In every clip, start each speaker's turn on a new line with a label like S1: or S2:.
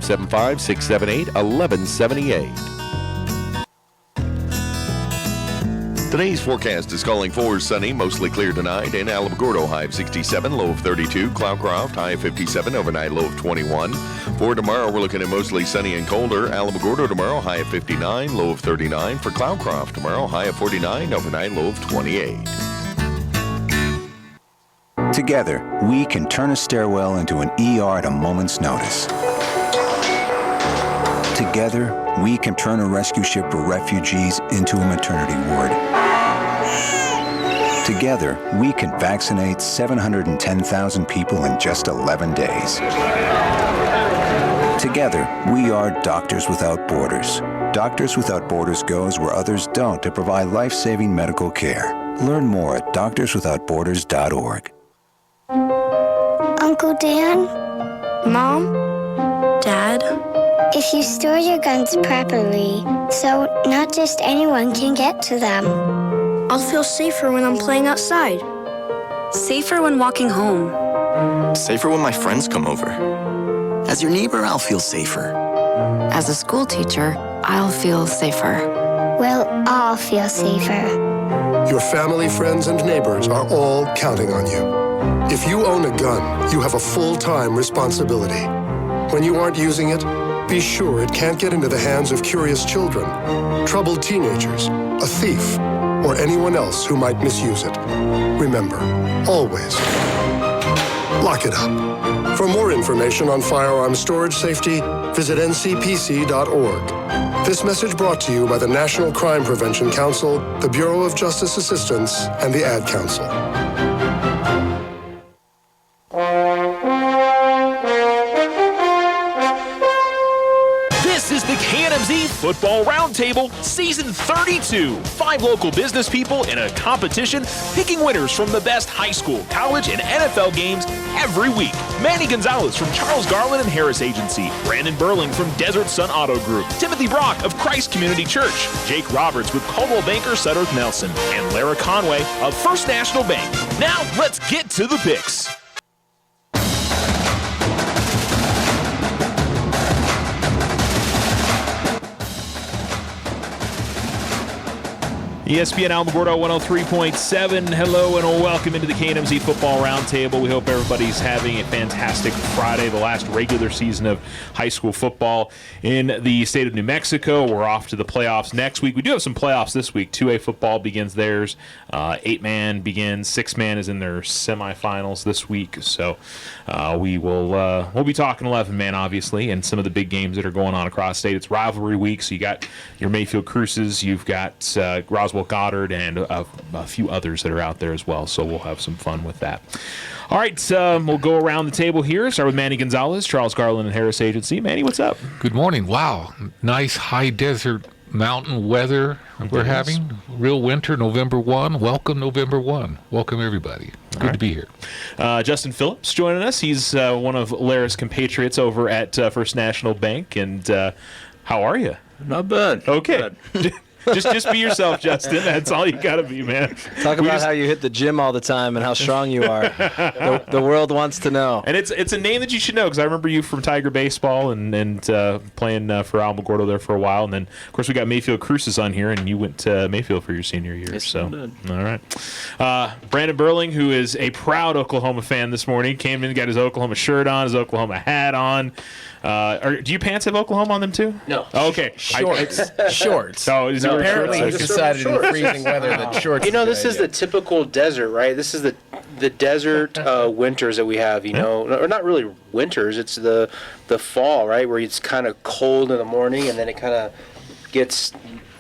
S1: 575-678-1178. Today's forecast is calling for sunny, mostly clear tonight. In Alamogordo, high of 67, low of 32. Cloudcroft, high of 57, overnight low of 21. For tomorrow, we're looking at mostly sunny and colder. Alamogordo tomorrow, high of 59, low of 39. For Cloudcroft tomorrow, high of 49, overnight low of 28.
S2: Together, we can turn a stairwell into an ER at a moment's notice. Together, we can turn a rescue ship for refugees into a maternity ward. Together, we can vaccinate 710,000 people in just 11 days. Together, we are Doctors Without Borders. Doctors Without Borders goes where others don't to provide life-saving medical care. Learn more at doctorswithoutborders.org.
S3: Uncle Dan?
S4: Mom? Dad?
S3: If you store your guns properly, so not just anyone can get to them.
S4: I'll feel safer when I'm playing outside.
S5: Safer when walking home.
S6: Safer when my friends come over. As your neighbor, I'll feel safer.
S5: As a school teacher, I'll feel safer.
S3: We'll all feel safer.
S7: Your family, friends, and neighbors are all counting on you. If you own a gun, you have a full-time responsibility. When you aren't using it, be sure it can't get into the hands of curious children, troubled teenagers, a thief, or anyone else who might misuse it. Remember, always, lock it up. For more information on firearm storage safety, visit ncpc.org. This message brought to you by the National Crime Prevention Council, the Bureau of Justice Assistance, and the Ad Council.
S8: This is the KNMZ Football Roundtable, Season 32. 5 local business people in a competition, picking winners from the best high school, college, and NFL games every week. Manny Gonzalez from Charles Garland and Harris Agency, Brandon Burling from Desert Sun Auto Group, Timothy Brock of Christ Community Church, Jake Roberts with Coldwell Banker Sutterth Nelson, and Lara Conway of First National Bank. Now, let's get to the picks. ESPN Alamogordo 103.7. Hello and welcome into the KNMZ Football Roundtable. We hope everybody's having a fantastic Friday, the last regular season of high school football in the state of New Mexico. We're off to the playoffs next week. We do have some playoffs this week. 2A football begins theirs. 8-man begins. 6-man is in their semifinals this week. So we'll be talking 11-man, obviously, and some of the big games that are going on across state. It's rivalry week, so you got your Mayfield Cruces, you've got Roswell Goddard, and a few others that are out there as well, so we'll have some fun with that. All right, we'll go around the table here. Start with Manny Gonzalez, Charles Garland and Harris Agency. Manny, what's up?
S9: Good morning. Wow, nice high desert mountain weather we're having. Real winter, November 1. Welcome, November 1. Welcome, everybody. Good to be here.
S8: Justin Phillips joining us. He's one of Lara's compatriots over at First National Bank, and how are you?
S10: Not bad.
S8: Okay.
S10: Not bad.
S8: Just be yourself, Justin. That's all you got to be, man.
S10: Talk about how you hit the gym all the time and how strong you are. The world wants to know.
S8: And it's a name that you should know, because I remember you from Tiger Baseball and playing for Alamogordo there for a while. And then, of course, we got Mayfield Cruces on here, and you went to Mayfield for your senior year.
S10: Yes,
S8: so,
S10: I did.
S8: All right. Brandon Burling, who is a proud Oklahoma fan this morning, came in, got his Oklahoma shirt on, his Oklahoma hat on. Do your pants have Oklahoma on them too?
S10: No.
S8: Oh, okay.
S11: Shorts. Shorts.
S8: So is it
S11: apparently
S8: shorts?
S11: he's decided in the freezing weather that shorts.
S12: This is the typical desert, right? This is the desert winters that we have. Or not really winters. It's the fall, right, where it's kind of cold in the morning and then it kind of gets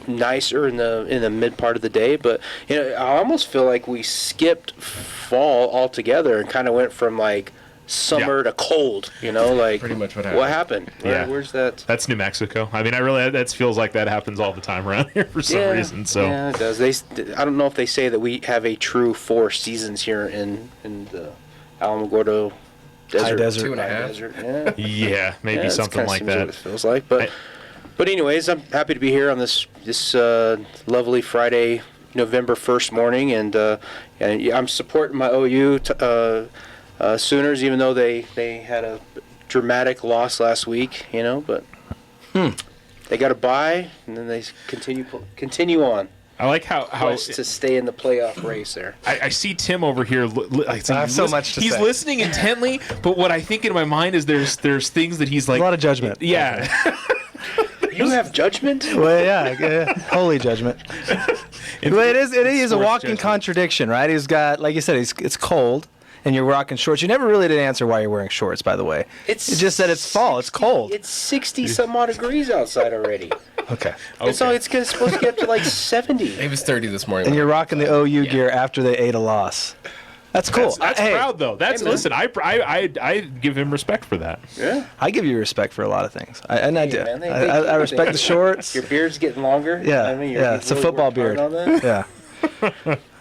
S12: nicer in the mid part of the day. But I almost feel like we skipped fall altogether and kind of went from like summer to cold, like
S11: pretty much what happened.
S12: What happened?
S8: Yeah.
S12: Where's that?
S8: That's New Mexico. I mean, that feels like that happens all the time around here for some reason. So
S12: yeah, it does. I don't know if they say that we have a true 4 seasons here in the Alamogordo desert.
S10: High desert.
S11: 2.5.
S12: Desert. Yeah.
S8: yeah, maybe something like that.
S12: What it feels like, but anyways, I'm happy to be here on this lovely Friday, November 1st morning, and I'm supporting my OU Sooners, even though they had a dramatic loss last week, but they got a bye, and then they continue on.
S8: I like how
S12: to stay in the playoff race there.
S8: I see Tim over here.
S11: I have so much to say.
S8: He's listening intently, but what I think in my mind is there's things that he's like
S10: a lot of judgment.
S8: Yeah.
S12: You have judgment?
S10: Well, yeah, holy judgment. Well, it is a walking contradiction, right? He's got, like you said, it's cold, and you're rocking shorts. You never really did answer why you're wearing shorts, by the way. It's just that it's fall. It's cold.
S12: It's 60-some-odd degrees outside already.
S10: Okay.
S12: It's supposed to get up to like 70.
S11: It was 30 this morning.
S10: And you're rocking the OU gear after they ate a loss. That's cool.
S8: That's proud, though. Listen, I give him respect for that.
S12: Yeah.
S10: I give you respect for a lot of things. I do. Man, I respect the shorts.
S12: Your beard's getting longer.
S10: Yeah.
S12: I mean,
S10: it's a football beard. Yeah.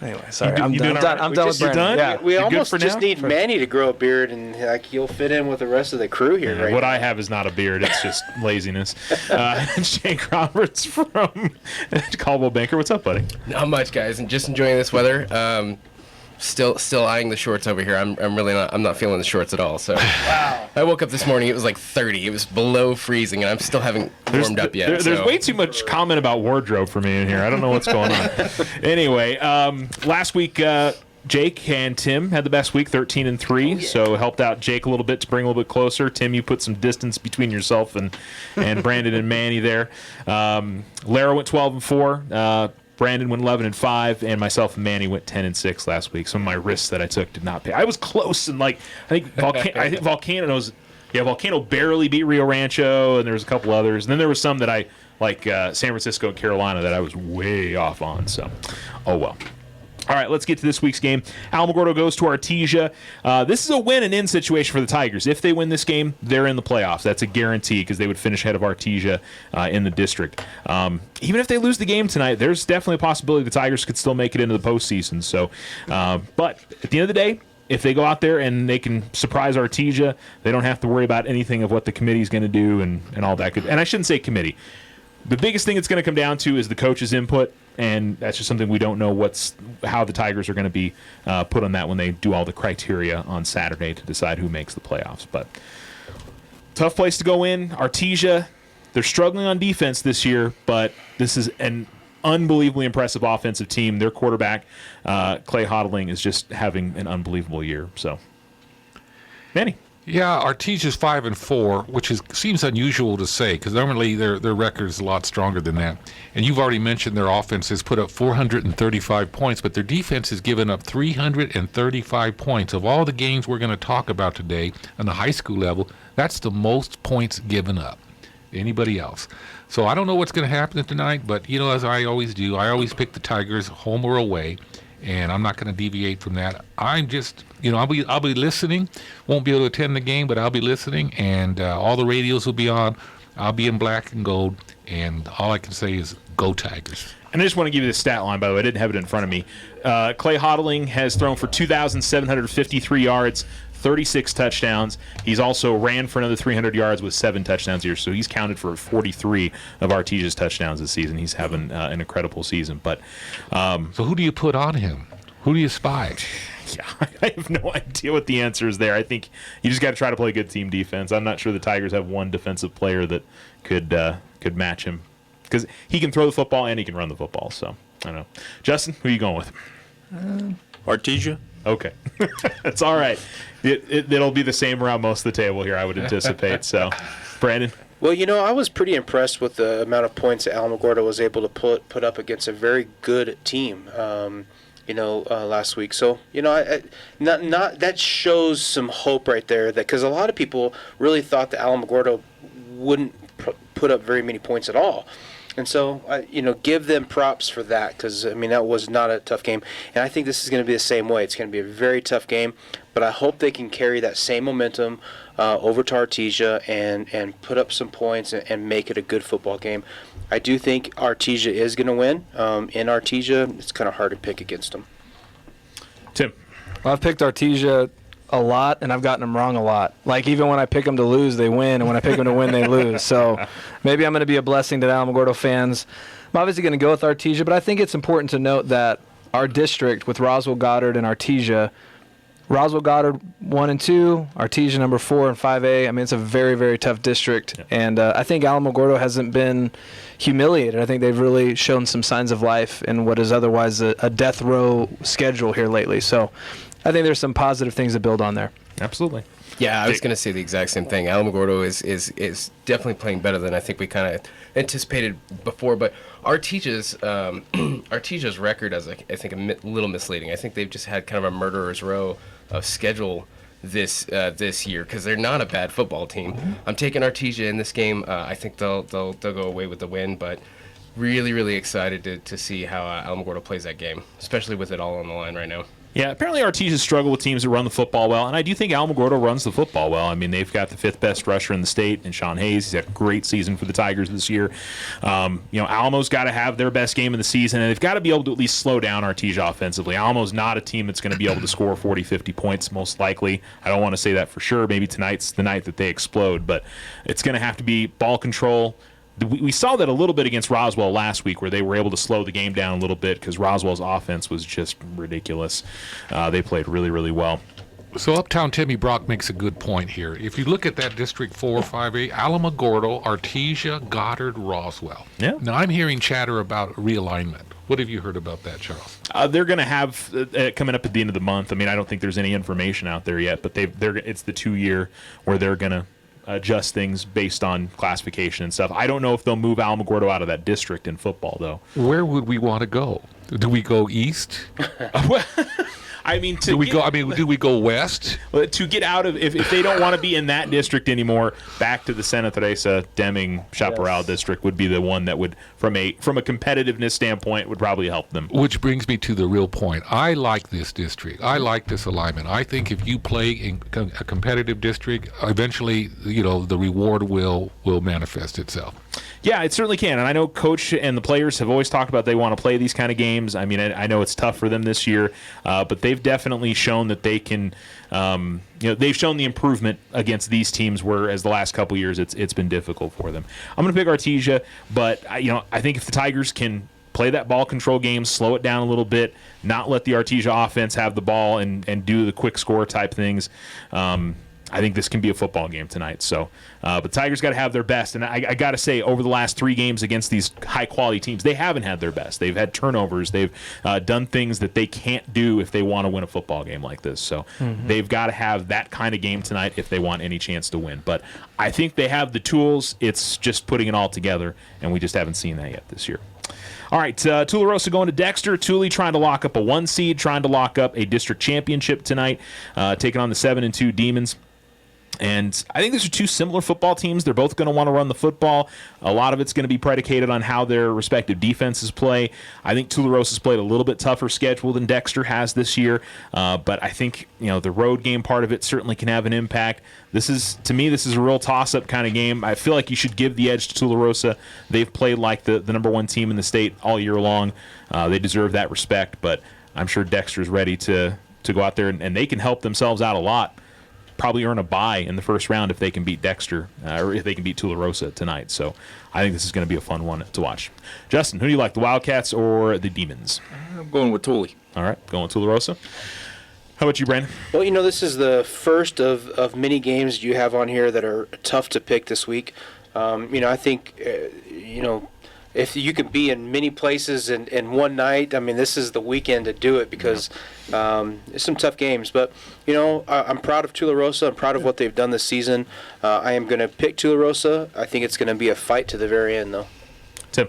S10: Anyway, sorry. I'm done. I'm done with Brandon.
S12: Yeah. We almost just need Manny to grow a beard, and he'll fit in with the rest of the crew here, right?
S8: What I have is not a beard. It's just laziness. Jake Roberts from Caldwell Banker. What's up, buddy?
S11: Not much, guys, and just enjoying this weather. Still eyeing the shorts over here. I'm really not. I'm not feeling the shorts at all. So, wow. I woke up this morning. It was like 30. It was below freezing, and I'm still haven't warmed up yet.
S8: There's way too much comment about wardrobe for me in here. I don't know what's going on. Anyway, last week Jake and Tim had the best week, 13-3. So helped out Jake a little bit to bring a little bit closer. Tim, you put some distance between yourself and Brandon and Manny there. Lara went 12-4. Brandon went 11-5, and myself and Manny went 10-6 last week. Some of my risks that I took did not pay. I was close, and I think Volcano barely beat Rio Rancho, and there was a couple others, and then there was some that I San Francisco and Carolina that I was way off on. So, oh well. All right, let's get to this week's game. Alamogordo goes to Artesia. This is a win and in situation for the Tigers. If they win this game, they're in the playoffs. That's a guarantee because they would finish ahead of Artesia in the district. Even if they lose the game tonight, there's definitely a possibility the Tigers could still make it into the postseason. So, but at the end of the day, if they go out there and they can surprise Artesia, they don't have to worry about anything of what the committee's going to do and all that. And I shouldn't say committee. The biggest thing it's going to come down to is the coach's input, and that's just something we don't know how the Tigers are going to be put on that when they do all the criteria on Saturday to decide who makes the playoffs. But tough place to go in. Artesia, they're struggling on defense this year, but this is an unbelievably impressive offensive team. Their quarterback, Clay Hodling, is just having an unbelievable year. So, Manny.
S9: Yeah, Artesia's 5-4, which seems unusual to say because normally their record is a lot stronger than that. And you've already mentioned their offense has put up 435 points, but their defense has given up 335 points. Of all the games we're going to talk about today on the high school level, that's the most points given up. Anybody else? So I don't know what's going to happen tonight, but as I always do, I always pick the Tigers home or away. And I'm not going to deviate from that. I'm just, I'll be listening. Won't be able to attend the game, but I'll be listening, and all the radios will be on. I'll be in black and gold, and all I can say is go Tigers.
S8: And I just want to give you the stat line, by the way. I didn't have it in front of me. Clay Hodling has thrown for 2,753 yards, 36 touchdowns. He's also ran for another 300 yards with 7 touchdowns here. So he's counted for 43 of Artesia's touchdowns this season. He's having an incredible season. But
S9: so who do you put on him? Who do you spy?
S8: Yeah, I have no idea what the answer is there. I think you just got to try to play good team defense. I'm not sure the Tigers have one defensive player that could match him because he can throw the football and he can run the football. So I don't know. Justin, who are you going with?
S1: Artesia.
S8: Okay. That's all right. It'll be the same around most of the table here, I would anticipate. So, Brandon?
S12: Well, I was pretty impressed with the amount of points that Alamogordo was able to put up against a very good team, last week. So, that shows some hope right there because a lot of people really thought that Alamogordo wouldn't put up very many points at all. And so, give them props for that because, that was not a tough game. And I think this is going to be the same way. It's going to be a very tough game, but I hope they can carry that same momentum over to Artesia and put up some points and make it a good football game. I do think Artesia is going to win. In Artesia, it's kind of hard to pick against them.
S8: Tim?
S10: Well, I've picked Artesia a lot, and I've gotten them wrong a lot. Like, even when I pick them to lose, they win, and when I pick them to win, they lose. So maybe I'm going to be a blessing to the Alamogordo fans. I'm obviously going to go with Artesia, but I think it's important to note that our district with Roswell, Goddard, and Artesia Roswell Goddard 1 and 2, Artesia number 4 and 5A. I mean, it's a very, very tough district, and I think Alamogordo hasn't been humiliated. I think they've really shown some signs of life in what is otherwise a death row schedule here lately. So I think there's some positive things to build on there.
S8: Absolutely.
S11: Yeah, I was going to say the exact same thing. Alamogordo is definitely playing better than I think we kind of anticipated before. But Artesia's record is, I think, a little misleading. I think they've just had kind of a murderer's row of schedule this year because they're not a bad football team. I'm taking Artesia in this game. I think they'll go away with the win, but really, really excited to see how Alamogordo plays that game, especially with it all on the line right now.
S8: Yeah, apparently Artesia struggle with teams that run the football well, and I do think Alamogordo runs the football well. I mean, they've got the 5th best rusher in the state, and Sean Hayes. He's had a great season for the Tigers this year. Alamo's got to have their best game of the season, and they've got to be able to at least slow down Artesia offensively. Alamo's not a team that's going to be able to score 40, 50 points, most likely. I don't want to say that for sure. Maybe tonight's the night that they explode, but it's going to have to be ball control. We saw that a little bit against Roswell last week where they were able to slow the game down a little bit because Roswell's offense was just ridiculous. They played really, really well.
S9: So Uptown Timmy Brock makes a good point here. If you look at that District 4 or 5A, Alamogordo, Artesia, Goddard, Roswell.
S8: Yeah.
S9: Now I'm hearing chatter about realignment. What have you heard about that, Charles?
S8: They're going to have coming up at the end of the month. I mean, I don't think there's any information out there yet, but it's the 2-year where they're going to adjust things based on classification and stuff. I don't know if they'll move Alamogordo out of that district in football, though.
S9: Where would we want to go? Do we go east?
S8: I mean,
S9: do we go west?
S8: To get out of if they don't want to be in that district anymore, back to the Santa Teresa Deming Chaparral district would be the one that would, from a competitiveness standpoint, would probably help them.
S9: Which brings me to the real point. I like this district. I like this alignment. I think if you play in a competitive district, eventually, the reward will manifest itself.
S8: Yeah, it certainly can. And I know Coach and the players have always talked about they want to play these kind of games. I mean, I know it's tough for them this year, but they've definitely shown that they can, they've shown the improvement against these teams, whereas the last couple years it's been difficult for them. I'm going to pick Artesia, but I think if the Tigers can play that ball control game, slow it down a little bit, not let the Artesia offense have the ball and do the quick score type things, I think this can be a football game tonight. So, but Tigers got to have their best. And I got to say, over the last 3 games against these high-quality teams, they haven't had their best. They've had turnovers. They've done things that they can't do if they want to win a football game like this. So they've got to have that kind of game tonight if they want any chance to win. But I think they have the tools. It's just putting it all together, and we just haven't seen that yet this year. All right, Tularosa going to Dexter. Thule trying to lock up a 1 seed, trying to lock up a district championship tonight, taking on the 7-2 Demons. And I think these are 2 similar football teams. They're both going to want to run the football. A lot of it's going to be predicated on how their respective defenses play. I think Tularosa's played a little bit tougher schedule than Dexter has this year. But I think the road game part of it certainly can have an impact. To me, this is a real toss-up kind of game. I feel like you should give the edge to Tularosa. They've played like the number 1 team in the state all year long. They deserve that respect. But I'm sure Dexter's ready to go out there, and they can help themselves out a lot. Probably earn a bye in the first round if they can beat Dexter or if they can beat Tularosa tonight. So I think this is going to be a fun one to watch. Justin, who do you like, the Wildcats or the Demons?
S13: I'm going with Thule.
S8: All right, going with Tularosa. How about you, Brandon?
S12: Well, this is the first of many games you have on here that are tough to pick this week. I think, if you could be in many places in one night, I mean, this is the weekend to do it because it's some tough games. But, I'm proud of Tularosa. I'm proud of what they've done this season. I am going to pick Tularosa. I think it's going to be a fight to the very end, though.
S8: Tim?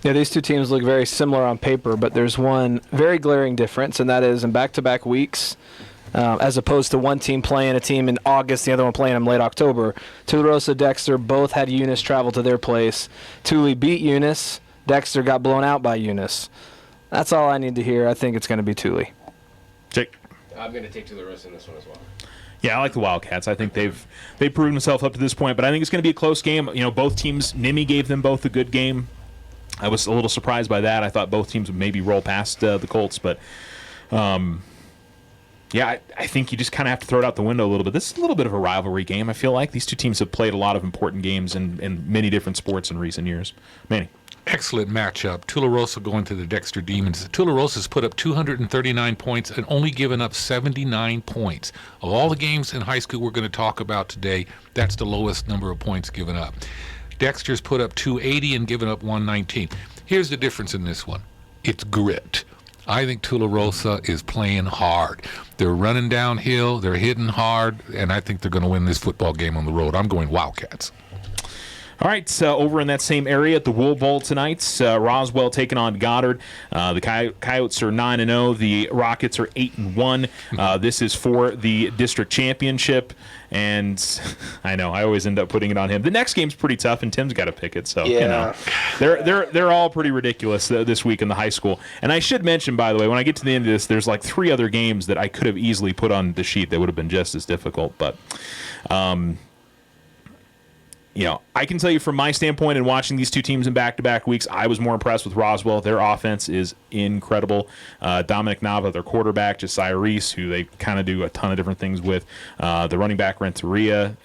S10: Yeah, these 2 teams look very similar on paper, but there's one very glaring difference, and that is in back-to-back weeks, as opposed to one team playing a team in August, the other one playing in late October. Tularosa, Dexter both had Eunice travel to their place. Thule beat Eunice. Dexter got blown out by Eunice. That's all I need to hear. I think it's going to be Thule.
S8: Jake?
S11: I'm going to take Tularosa in this one as well.
S8: Yeah, I like the Wildcats. I think they've proven themselves up to this point, but I think it's going to be a close game. Both teams, Nimi gave them both a good game. I was a little surprised by that. I thought both teams would maybe roll past the Colts, but yeah, I think you just kind of have to throw it out the window a little bit. This is a little bit of a rivalry game, I feel like. These 2 teams have played a lot of important games in many different sports in recent years. Manny?
S9: Excellent matchup. Tularosa going to the Dexter Demons. Tularosa's put up 239 points and only given up 79 points. Of all the games in high school we're going to talk about today, that's the lowest number of points given up. Dexter's put up 280 and given up 119. Here's the difference in this one. It's grit. I think Tularosa is playing hard. They're running downhill, they're hitting hard, and I think they're going to win this football game on the road. I'm going Wildcats.
S8: All right, over in that same area at the Wool Bowl tonight, Roswell taking on Goddard. The Coyotes are 9-0. The Rockets are 8-1. This is for the district championship, and I know I always end up putting it on him. The next game's pretty tough, and Tim's got to pick it. So they're all pretty ridiculous this week in the high school. And I should mention, by the way, when I get to the end of this, there's like 3 other games that I could have easily put on the sheet that would have been just as difficult, but. I can tell you from my standpoint in watching these two teams in back-to-back weeks, I was more impressed with Roswell. Their offense is incredible. Dominic Nava, their quarterback, Josiah Reese, who they kind of do a ton of different things with. The running back, Renteria.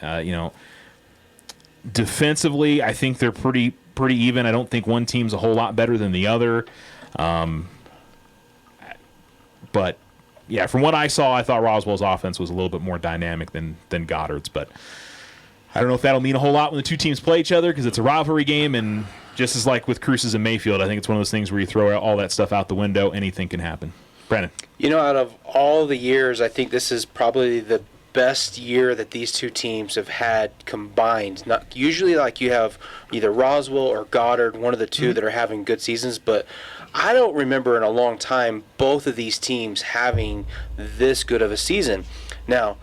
S8: Defensively, I think they're pretty even. I don't think one team's a whole lot better than the other. But, yeah, from what I saw, I thought Roswell's offense was a little bit more dynamic than Goddard's, but I don't know if that'll mean a whole lot when the two teams play each other because it's a rivalry game, and just as like with Cruces and Mayfield, I think it's one of those things where you throw all that stuff out the window, anything can happen. Brandon.
S12: Out of all the years, I think this is probably the best year that these two teams have had combined. Not usually like you have either Roswell or Goddard, one of the two that are having good seasons, but I don't remember in a long time both of these teams having this good of a season. Now,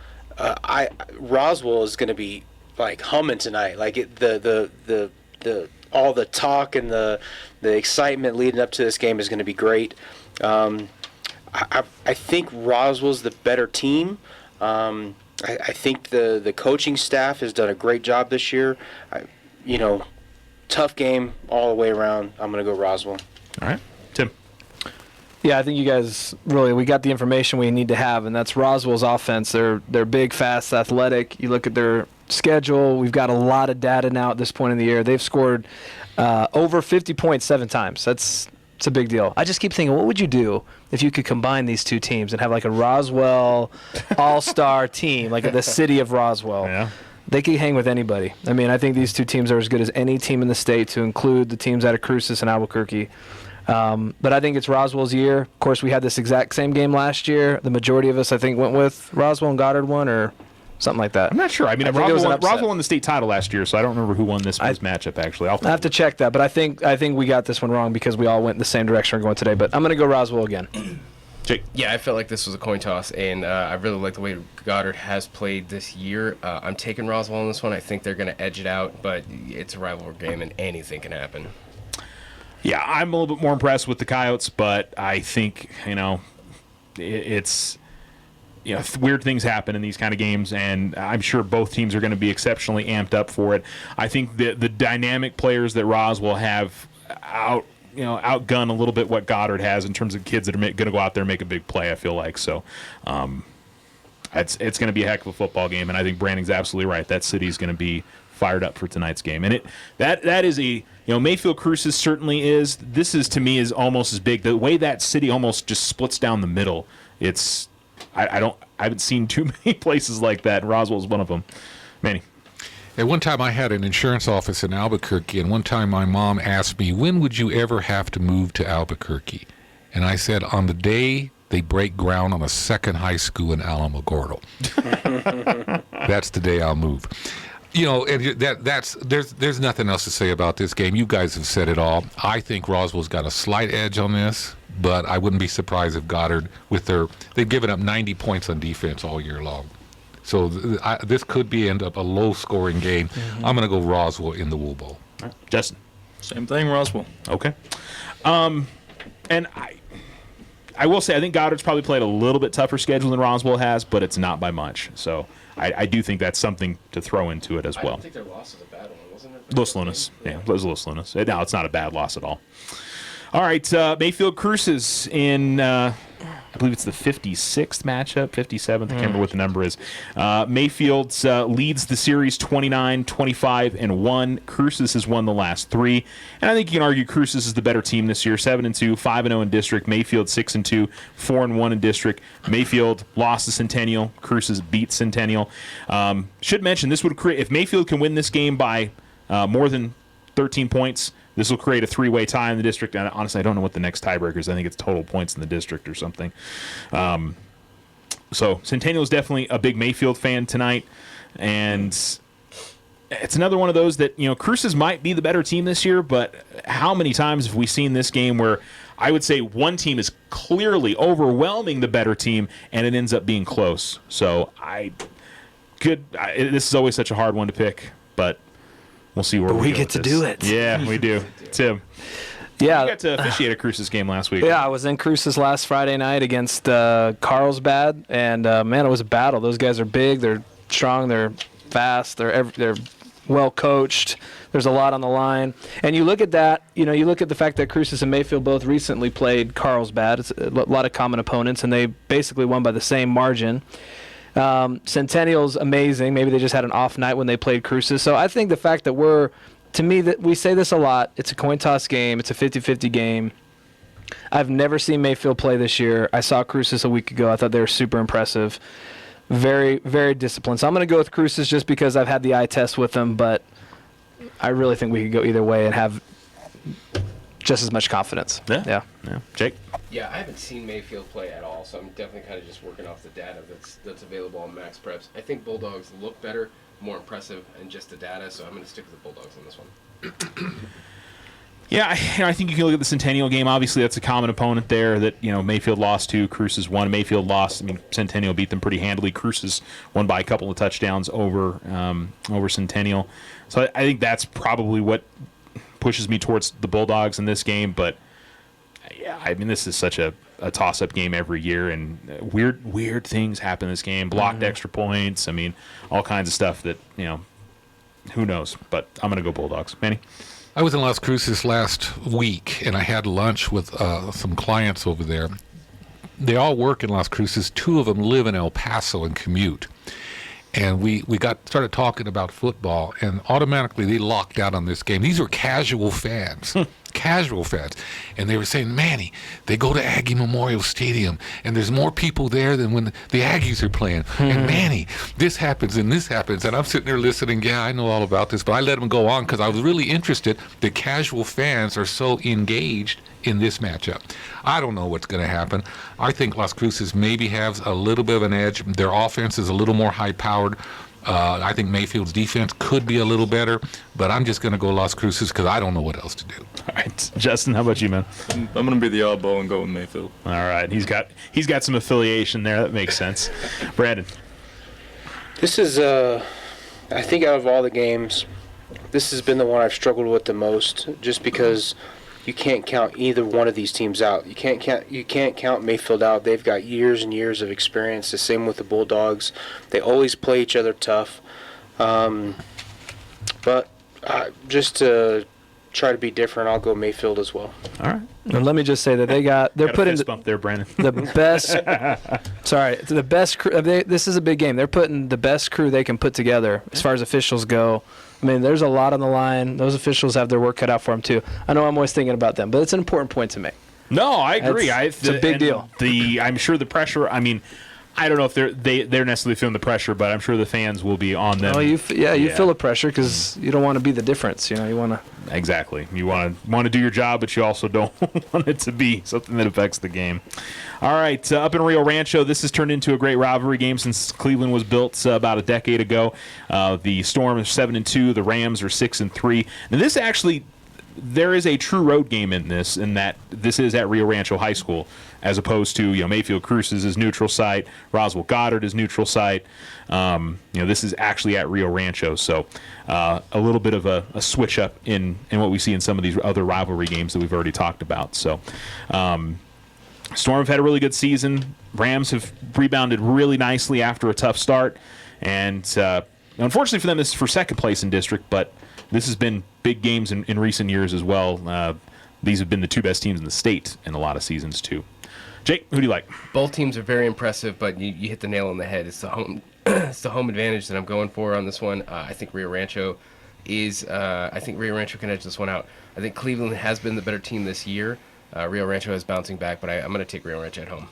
S12: Roswell is going to be like humming tonight, like the all the talk and the excitement leading up to this game is going to be great. I think Roswell's the better team. I think the coaching staff has done a great job this year. Tough game all the way around. I'm going to go Roswell.
S8: All right, Tim.
S10: Yeah, I think you guys we got the information we need to have, and that's Roswell's offense. They're big, fast, athletic. You look at their schedule. We've got a lot of data now at this point in the year. They've scored over 50 points 7 times. It's a big deal. I just keep thinking, what would you do if you could combine these two teams and have like a Roswell all-star team, like the city of Roswell?
S8: Yeah.
S10: They could hang with anybody. I mean, I think these two teams are as good as any team in the state, to include the teams out of Cruces and Albuquerque. But I think it's Roswell's year. Of course, we had this exact same game last year. The majority of us, I think, went with Roswell and Goddard won, or something like that.
S8: I'm not sure. I mean, Roswell won the state title last year, so I don't remember who won this matchup, actually. I'll
S10: have to check that, but I think we got this one wrong because we all went in the same direction we're going today. But I'm going to go Roswell again.
S8: Jake.
S11: Yeah, I felt like this was a coin toss, and I really like the way Goddard has played this year. I'm taking Roswell on this one. I think they're going to edge it out, but it's a rivalry game, and anything can happen.
S8: Yeah, I'm a little bit more impressed with the Coyotes, but I think, it's weird things happen in these kind of games, and I'm sure both teams are going to be exceptionally amped up for it. I think the dynamic players that Roswell have outgun a little bit what Goddard has in terms of kids that are going to go out there and make a big play, I feel like. So it's going to be a heck of a football game, and I think Brandon's absolutely right. That city's going to be fired up for tonight's game. And that is a Mayfield Cruces certainly is. This is, to me, is almost as big. The way that city almost just splits down the middle, it's I haven't seen too many places like that, and Roswell's one of them. Manny.
S9: At one time I had an insurance office in Albuquerque, and one time my mom asked me, when would you ever have to move to Albuquerque? And I said, on the day they break ground on a second high school in Alamogordo. That's the day I'll move. And there's nothing else to say about this game. You guys have said it all. I think Roswell's got a slight edge on this, but I wouldn't be surprised if Goddard, they've given up 90 points on defense all year long. So this could end up a low-scoring game. Mm-hmm. I'm going to go Roswell in the Wool Bowl.
S8: Right. Justin?
S13: Same thing, Roswell.
S8: Okay. And I will say I think Goddard's probably played a little bit tougher schedule than Roswell has, but it's not by much. So I do think that's something to throw into it as well.
S11: I don't think their loss was a bad one, wasn't it?
S8: Los Lunas. Yeah, it was Los Lunas. No, it's not a bad loss at all. All right, Mayfield Cruces in I believe it's the 56th matchup, 57th. I can't remember what the number is. Mayfield leads the series 29-25-1. Cruces has won the last 3. And I think you can argue Cruces is the better team this year. 7-2, 5-0 in district. Mayfield 6-2, 4-1 in district. Mayfield lost to Centennial. Cruces beat Centennial. Should mention, this would create, if Mayfield can win this game by more than 13 points, this will create a 3-way tie in the district. And honestly, I don't know what the next tiebreaker is. I think it's total points in the district or something. So Centennial is definitely a big Mayfield fan tonight. And it's another one of those that, Cruces might be the better team this year, but how many times have we seen this game where I would say one team is clearly overwhelming the better team and it ends up being close? So this is always such a hard one to pick, but we'll see where we
S10: get to do it.
S8: Yeah, we do. Tim.
S10: Yeah.
S8: You got to officiate a Cruces game last week.
S10: Yeah, I was in Cruces last Friday night against Carlsbad, and man, it was a battle. Those guys are big, they're strong, they're fast, they're well coached. There's a lot on the line. And you look at that, you look at the fact that Cruces and Mayfield both recently played Carlsbad. It's a lot of common opponents, and they basically won by the same margin. Centennial's amazing. Maybe they just had an off night when they played Cruces. So I think the fact that that we say this a lot, it's a coin toss game, it's a 50-50 game. I've never seen Mayfield play this year. I saw Cruces a week ago. I thought they were super impressive. Very, very disciplined. So I'm going to go with Cruces just because I've had the eye test with them, but I really think we could go either way and have just as much confidence.
S8: Yeah. Jake?
S11: Yeah, I haven't seen Mayfield play at all, so I'm definitely kind of just working off the data that's available on Max Preps. I think Bulldogs look better, more impressive, and just the data, so I'm going to stick with the Bulldogs on this one.
S8: Yeah, I think you can look at the Centennial game. Obviously, that's a common opponent there that Mayfield lost to. Cruces won. Mayfield lost. Centennial beat them pretty handily. Cruces won by a couple of touchdowns over Centennial. So I think that's probably what pushes me towards the Bulldogs in this game. But yeah, this is such a toss-up game every year, and weird things happen in this game. Blocked extra points. All kinds of stuff that who knows. But I'm going to go Bulldogs. Manny?
S9: I was in Las Cruces last week, and I had lunch with some clients over there. They all work in Las Cruces. 2 of them live in El Paso and commute. And we started talking about football, and automatically they locked out on this game. These were casual fans. And they were saying, Manny, they go to Aggie Memorial Stadium, and there's more people there than when the Aggies are playing. And Manny, this happens and this happens. And I'm sitting there listening, yeah, I know all about this, but I let them go on because I was really interested. The casual fans are so engaged in this matchup. I don't know what's going to happen. I think Las Cruces maybe has a little bit of an edge. Their offense is a little more high-powered. I think Mayfield's defense could be a little better, but I'm just going to go Las Cruces because I don't know what else to do.
S8: All right, Justin, how about you, man?
S13: I'm going to be the oddball and go with Mayfield.
S8: All right, he's got some affiliation there. That makes sense. Brandon,
S12: this is I think out of all the games, this has been the one I've struggled with the most, just because you can't count either one of these teams out. You can't count Mayfield out. They've got years and years of experience. The same with the Bulldogs. They always play each other tough. But just to try to be different, I'll go Mayfield as well.
S8: All right.
S10: And let me just say that they're putting
S8: bump there, Brandon.
S10: the best. Sorry, the best crew. This is a big game. They're putting the best crew they can put together as far as officials go. There's a lot on the line. Those officials have their work cut out for them too. I know I'm always thinking about them, but it's an important point to make.
S8: No, I agree.
S10: It's a big deal.
S8: I'm sure the pressure. I don't know if they're necessarily feeling the pressure, but I'm sure the fans will be on them.
S10: Oh, you feel the pressure because you don't want to be the difference. You want to.
S8: Exactly. You want to do your job, but you also don't want it to be something that affects the game. All right, up in Rio Rancho, this has turned into a great rivalry game since Cleveland was built about a decade ago. The Storm is 7-2, the Rams are 6-3. Now this actually, there is a true road game in this, in that this is at Rio Rancho High School, as opposed to Mayfield Cruces is neutral site, Roswell Goddard is neutral site. This is actually at Rio Rancho, so a little bit of a switch up in what we see in some of these other rivalry games that we've already talked about. So Storm have had a really good season. Rams have rebounded really nicely after a tough start, and unfortunately for them, this is for second place in district, but this has been big games in recent years as well. These have been the 2 best teams in the state in a lot of seasons too. Jake, who do you like?
S11: Both teams are very impressive, but you hit the nail on the head. It's the home, it's the home advantage that I'm going for on this one. I think Rio Rancho can edge this one out. I think Cleveland has been the better team this year. Rio Rancho is bouncing back, but I'm going to take Rio Rancho at home.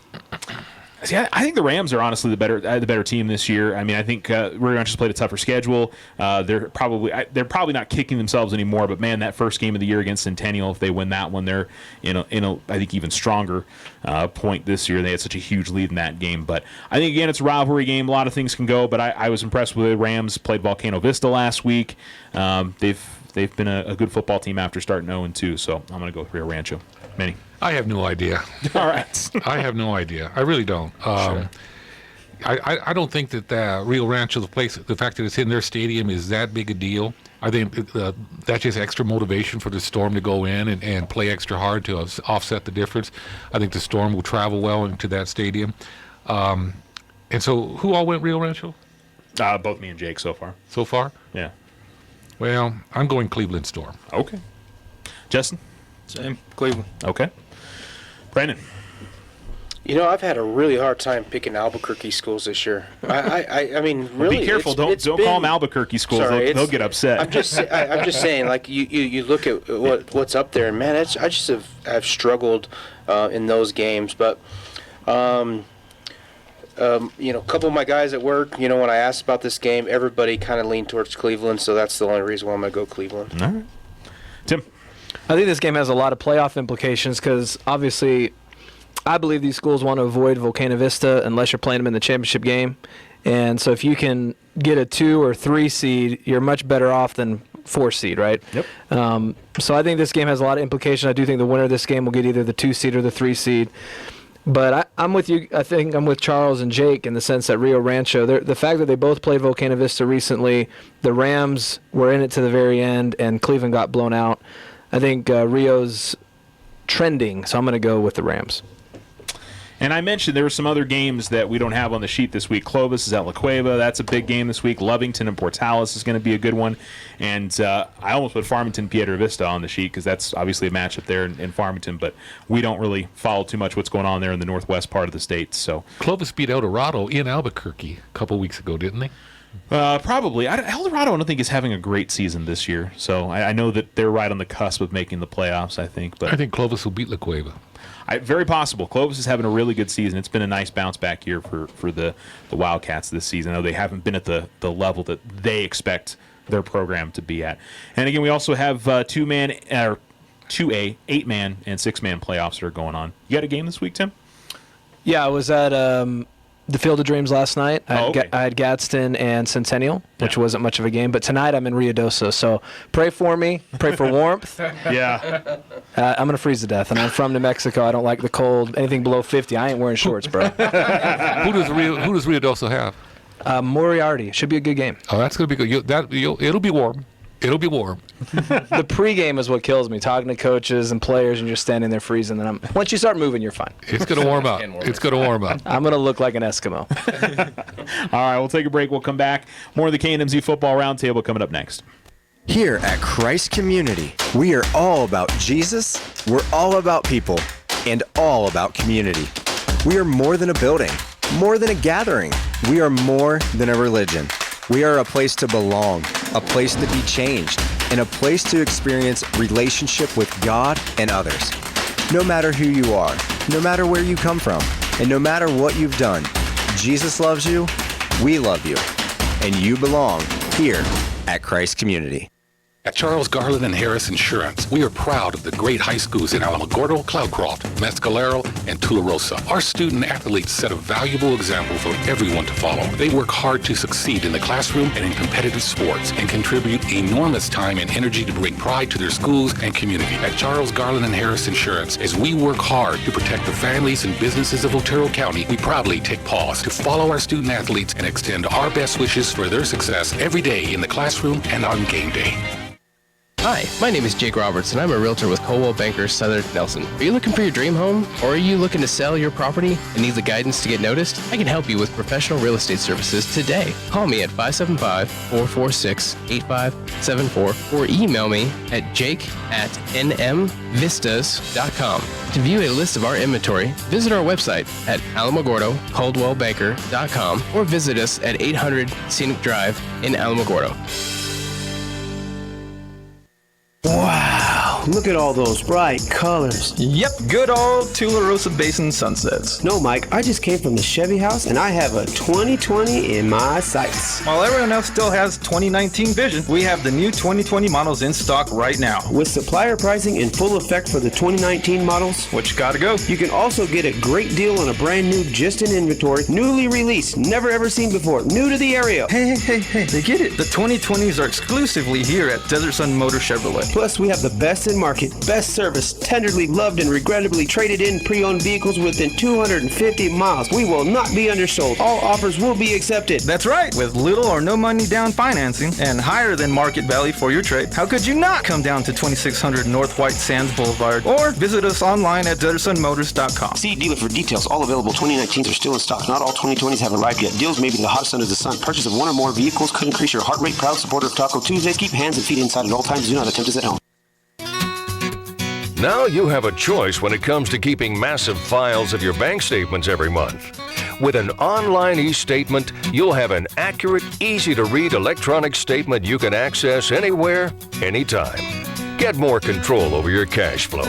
S8: See, I think the Rams are honestly the better team this year. I mean, I think Rio Rancho's played a tougher schedule. They're probably not kicking themselves anymore. But man, that first game of the year against Centennial, if they win that one, they're in a I think even stronger point this year. They had such a huge lead in that game. But I think again, it's a rivalry game. A lot of things can go. But I was impressed with the Rams. Played Volcano Vista last week. They've been a good football team after starting 0-2. So I'm going to go with Rio Rancho. Manny.
S9: I have no idea.
S8: All right.
S9: I have no idea. I really don't.
S8: Sure.
S9: I don't think that Rio Rancho, the fact that it's in their stadium, is that big a deal. I think that's just extra motivation for the Storm to go in and play extra hard to offset the difference. I think the Storm will travel well into that stadium. And so, who all went Rio Rancho?
S8: Both me and Jake so far.
S9: So far?
S8: Yeah.
S9: Well, I'm going Cleveland Storm.
S8: Okay. Justin?
S13: Same. Cleveland.
S8: Okay. Brandon?
S12: You know, I've had a really hard time picking Albuquerque schools this year. I mean, really.
S8: Be careful. Don't call them Albuquerque schools.
S12: Sorry,
S8: they'll get upset.
S12: I'm just saying, like you look at what's up there, and man, I just have struggled in those games. But a couple of my guys at work, when I asked about this game, everybody kind of leaned towards Cleveland, so that's the only reason why I'm going to go Cleveland.
S8: All right. Tim?
S10: I think this game has a lot of playoff implications because obviously I believe these schools want to avoid Volcano Vista unless you're playing them in the championship game. And so if you can get a 2 or 3 seed, you're much better off than 4 seed, right?
S8: Yep.
S10: So I think this game has a lot of implications. I do think the winner of this game will get either the 2 seed or the 3 seed. But I'm with you. I think I'm with Charles and Jake in the sense that Rio Rancho, the fact that they both played Volcano Vista recently, the Rams were in it to the very end, and Cleveland got blown out. I think Rio's trending, so I'm going to go with the Rams.
S8: And I mentioned there were some other games that we don't have on the sheet this week. Clovis is at La Cueva. That's a big game this week. Lovington and Portales is going to be a good one. And I almost put Farmington Piedra Vista on the sheet because that's obviously a matchup there in Farmington. But we don't really follow too much what's going on there in the northwest part of the state. So
S9: Clovis beat El Dorado in Albuquerque a couple weeks ago, didn't they?
S8: Probably. El Dorado, I don't think, is having a great season this year. So I know that they're right on the cusp of making the playoffs, I think. But
S9: I think Clovis will beat La Cueva.
S8: Very possible. Clovis is having a really good season. It's been a nice bounce back year for the Wildcats this season. I know they haven't been at the level that they expect their program to be at. And again, we also have 2A, 8-man, and 6-man playoffs that are going on. You got a game this week, Tim?
S10: Yeah, I was at the Field of Dreams last night. I
S8: okay.
S10: had Gadsden and Centennial, which wasn't much of a game. But tonight I'm in Ruidoso, so pray for me. Pray for warmth.
S8: Yeah.
S10: I'm going to freeze to death, and I'm from New Mexico. I don't like the cold. Anything below 50, I ain't wearing shorts, bro.
S9: Who does Ruidoso have?
S10: Moriarty. Should be a good game.
S9: Oh, that's going to be good. It'll be warm. It'll be warm.
S10: The pregame is what kills me. Talking to coaches and players, and you're standing there freezing. And once you start moving, you're fine.
S9: It's going to warm up. It's going to warm up.
S10: I'm going to look like an Eskimo.
S8: All right, we'll take a break. We'll come back. More of the KNMZ Football Roundtable coming up next.
S14: Here at Christ Community, we are all about Jesus, we're all about people, and all about community. We are more than a building, more than a gathering. We are more than a religion. We are a place to belong, a place to be changed, and a place to experience relationship with God and others. No matter who you are, no matter where you come from, and no matter what you've done, Jesus loves you, we love you, and you belong here at Christ Community.
S15: At Charles Garland and Harris Insurance, we are proud of the great high schools in Alamogordo, Cloudcroft, Mescalero, and Tularosa. Our student athletes set a valuable example for everyone to follow. They work hard to succeed in the classroom and in competitive sports and contribute enormous time and energy to bring pride to their schools and community. At Charles Garland and Harris Insurance, as we work hard to protect the families and businesses of Otero County, we proudly take pause to follow our student athletes and extend our best wishes for their success every day in the classroom and on game day.
S11: Hi, my name is Jake Roberts, and I'm a realtor with Coldwell Banker Southern Nelson. Are you looking for your dream home, or are you looking to sell your property and need the guidance to get noticed? I can help you with professional real estate services today. Call me at 575-446-8574 or email me at jake@nmvistas.com. To view a list of our inventory, visit our website at alamogordo-coldwellbanker.com or visit us at 800 Scenic Drive in Alamogordo.
S16: Wow, look at all those bright colors.
S17: Yep, good old Tularosa Basin sunsets.
S16: No, Mike, I just came from the Chevy house and I have a 2020 in my sights.
S17: While everyone else still has 2019 vision, we have the new 2020 models in stock right now.
S16: With supplier pricing in full effect for the 2019 models,
S17: which gotta go.
S16: You can also get a great deal on a brand new just in inventory, newly released, never ever seen before, new to the area.
S17: Hey, they get it. The 2020s are exclusively here at Desert Sun Motor Chevrolet.
S16: Plus, we have the best in market, best service, tenderly loved and regrettably traded in pre-owned vehicles within 250 miles. We will not be undersold. All offers will be accepted.
S17: That's right. With little or no money down financing and higher than market value for your trade, how could you not come down to 2600 North White Sands Boulevard or visit us online at DesertSunMotors.com.
S16: See dealer for details. All available 2019s are still in stock. Not all 2020s have arrived yet. Deals may be the hottest under the sun. Purchase of one or more vehicles could increase your heart rate. Proud supporter of Taco Tuesdays. Keep hands and feet inside at all times. Do not attempt this at home.
S18: Now you have a choice when it comes to keeping massive files of your bank statements every month. With an online e-statement, you'll have an accurate, easy-to-read electronic statement you can access anywhere, anytime. Get more control over your cash flow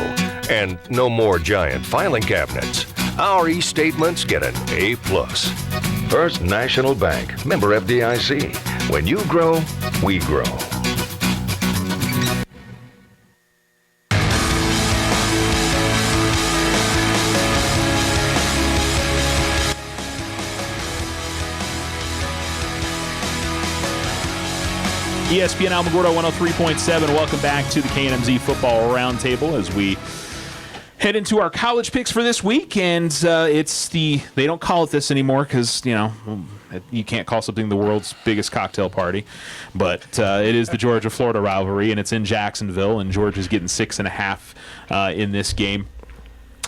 S18: and no more giant filing cabinets. Our e-statements get an A+. First National Bank, member FDIC. When you grow, we grow.
S8: ESPN Alamogordo 103.7. Welcome back to the KNMZ Football Roundtable as we head into our college picks for this week. And they don't call it this anymore because, you can't call something the world's biggest cocktail party. But it is the Georgia-Florida rivalry, and it's in Jacksonville, and Georgia's getting 6.5 in this game.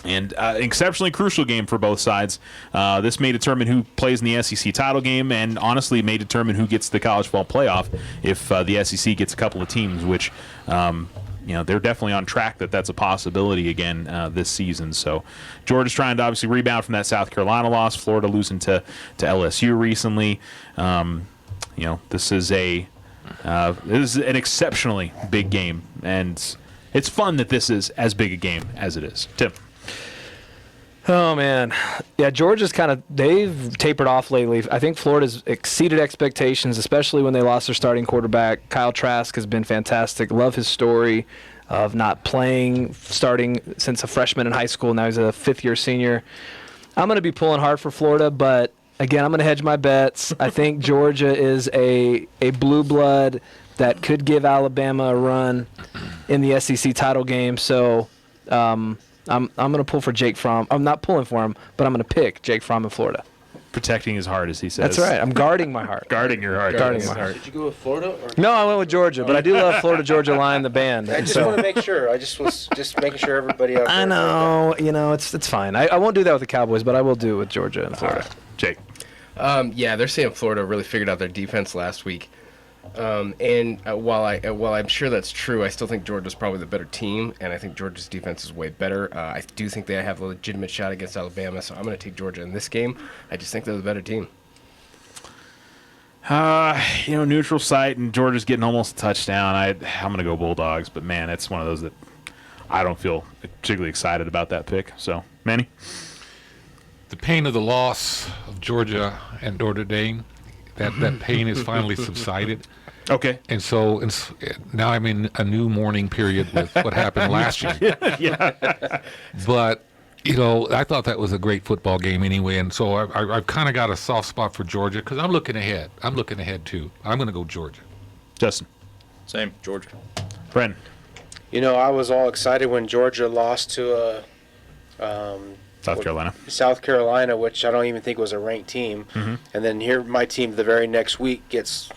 S8: And an exceptionally crucial game for both sides. This may determine who plays in the SEC title game, and honestly may determine who gets the college football playoff if the SEC gets a couple of teams, which they're definitely on track that's a possibility again this season. So Georgia's trying to obviously rebound from that South Carolina loss. Florida losing to LSU recently. This is an exceptionally big game, and it's fun that this is as big a game as it is. Tim.
S10: Oh, man. Yeah, Georgia's they've tapered off lately. I think Florida's exceeded expectations, especially when they lost their starting quarterback. Kyle Trask has been fantastic. Love his story of not starting since a freshman in high school. Now he's a fifth-year senior. I'm going to be pulling hard for Florida, but, again, I'm going to hedge my bets. I think Georgia is a blue blood that could give Alabama a run in the SEC title game. So, I'm going to pull for Jake Fromm. I'm not pulling for him, but I'm going to pick Jake Fromm in Florida.
S8: Protecting his heart, as he says.
S10: That's right. I'm guarding my heart.
S8: Guarding your heart.
S10: Guarding my heart.
S12: Did you go with Florida? Or?
S10: No, I went with Georgia, but I do love Florida Georgia Line, the band.
S12: I just want to make sure. I just was making sure everybody out there.
S10: I know. It's fine. I won't do that with the Cowboys, but I will do it with Georgia and Florida.
S8: Right. Jake.
S11: They're saying Florida really figured out their defense last week. While I'm sure that's true, I still think Georgia's probably the better team, and I think Georgia's defense is way better. I do think they have a legitimate shot against Alabama, so I'm going to take Georgia in this game. I just think they're the better team.
S8: Neutral site, and Georgia's getting almost a touchdown. I'm going to go Bulldogs, but, man, it's one of those that I don't feel particularly excited about that pick. So, Manny?
S9: The pain of the loss of Georgia and Notre Dame, that pain has finally subsided.
S8: Okay.
S9: And so now I'm in a new mourning period with what happened last year.
S8: Yeah.
S9: But, I thought that was a great football game anyway, and so I've kind of got a soft spot for Georgia because I'm looking ahead. I'm looking ahead, too. I'm going to go Georgia.
S8: Justin?
S13: Same, Georgia.
S8: Brennan?
S12: I was all excited when Georgia lost to South Carolina, which I don't even think was a ranked team.
S8: Mm-hmm.
S12: And then here my team the very next week gets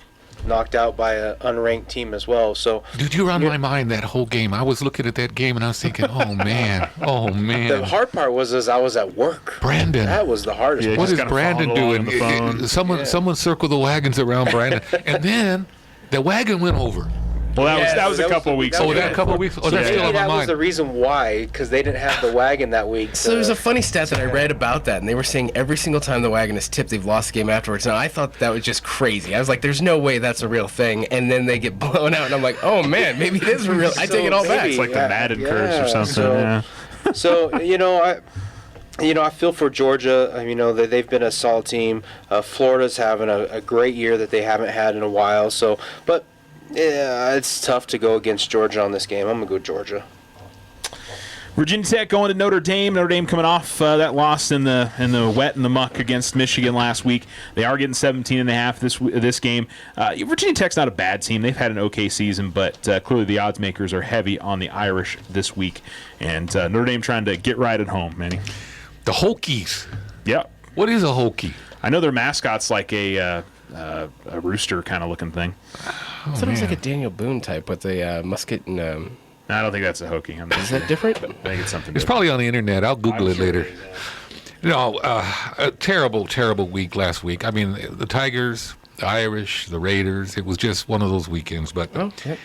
S12: knocked out by an unranked team as well. So,
S9: dude, you were on my mind that whole game. I was looking at that game and I was thinking, oh man.
S12: The hard part was I was at work.
S9: Brandon,
S12: that was the hardest.
S9: Yeah, what is Brandon doing? Someone circled the wagons around Brandon, and then the wagon went over.
S8: Well, that was a couple of weeks ago.
S9: That couple of weeks. Oh, that's still on my mind.
S12: That was the reason why, because they didn't have the wagon that week.
S11: So there's a funny stat that I read about that, and they were saying every single time the wagon is tipped, they've lost the game afterwards. And I thought that was just crazy. I was like, there's no way that's a real thing. And then they get blown out, and I'm like, oh man, maybe it is real. I take it all back.
S8: It's like the Madden curse or something.
S12: So I feel for Georgia. They've been a solid team. Florida's having a great year that they haven't had in a while. But yeah, it's tough to go against Georgia on this game. I'm going to go Georgia.
S8: Virginia Tech going to Notre Dame. Notre Dame coming off that loss in the wet and the muck against Michigan last week. They are getting 17.5 this game. Virginia Tech's not a bad team. They've had an okay season, but clearly the odds makers are heavy on the Irish this week. And Notre Dame trying to get right at home, Manny.
S9: The Hokies.
S8: Yeah.
S9: What is a Hokie?
S8: I know their mascot's like a rooster kind of looking thing.
S11: I thought it was like a Daniel Boone type with a musket and.
S8: I don't think that's a Hokie.
S11: Is that different?
S8: I think it's something.
S9: It's probably on the internet. I'll Google it later. No, a terrible, terrible week last week. I mean, the Tigers, the Irish, the Raiders. It was just one of those weekends. But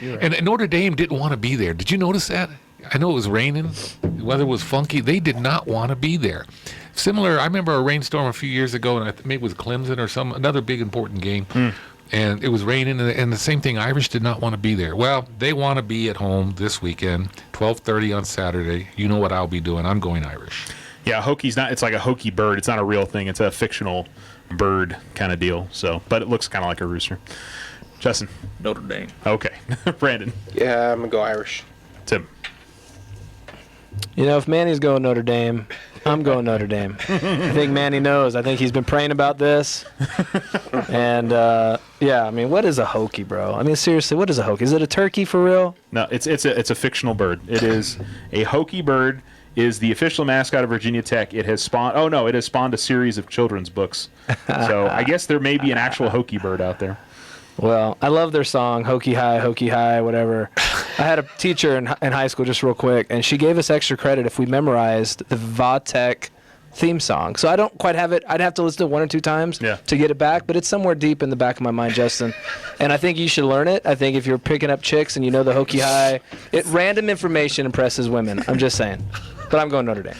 S11: you're right.
S9: And Notre Dame didn't want to be there. Did you notice that? I know it was raining. The weather was funky. They did not want to be there. Similar, I remember a rainstorm a few years ago, and maybe it was Clemson or another big important game. And it was raining, and the same thing. Irish did not want to be there. Well, they want to be at home this weekend, 12:30 on Saturday. You know what I'll be doing. I'm going Irish.
S8: Yeah, Hokie's not. It's like a Hokie bird. It's not a real thing. It's a fictional bird kind of deal. So, but it looks kind of like a rooster. Justin,
S13: Notre Dame.
S8: Okay, Brandon.
S12: Yeah, I'm gonna go Irish.
S8: Tim.
S10: If Manny's going Notre Dame, I'm going Notre Dame. I think Manny knows. I think he's been praying about this. And, what is a Hokie, bro? I mean, seriously, what is a Hokie? Is it a turkey for real?
S8: No, it's a fictional bird. It is a Hokie bird. Is the official mascot of Virginia Tech. It has spawned. Oh no, it has spawned a series of children's books. So I guess there may be an actual Hokie bird out there.
S10: Well, I love their song, Hokie High, whatever. I had a teacher in high school, just real quick, and she gave us extra credit if we memorized the Va-Tech theme song. So I don't quite have it. I'd have to listen to it one or two times to get it back, but it's somewhere deep in the back of my mind, Justin. And I think you should learn it. I think if you're picking up chicks and you know the Hokie High, random information impresses women. I'm just saying. But I'm going Notre Dame.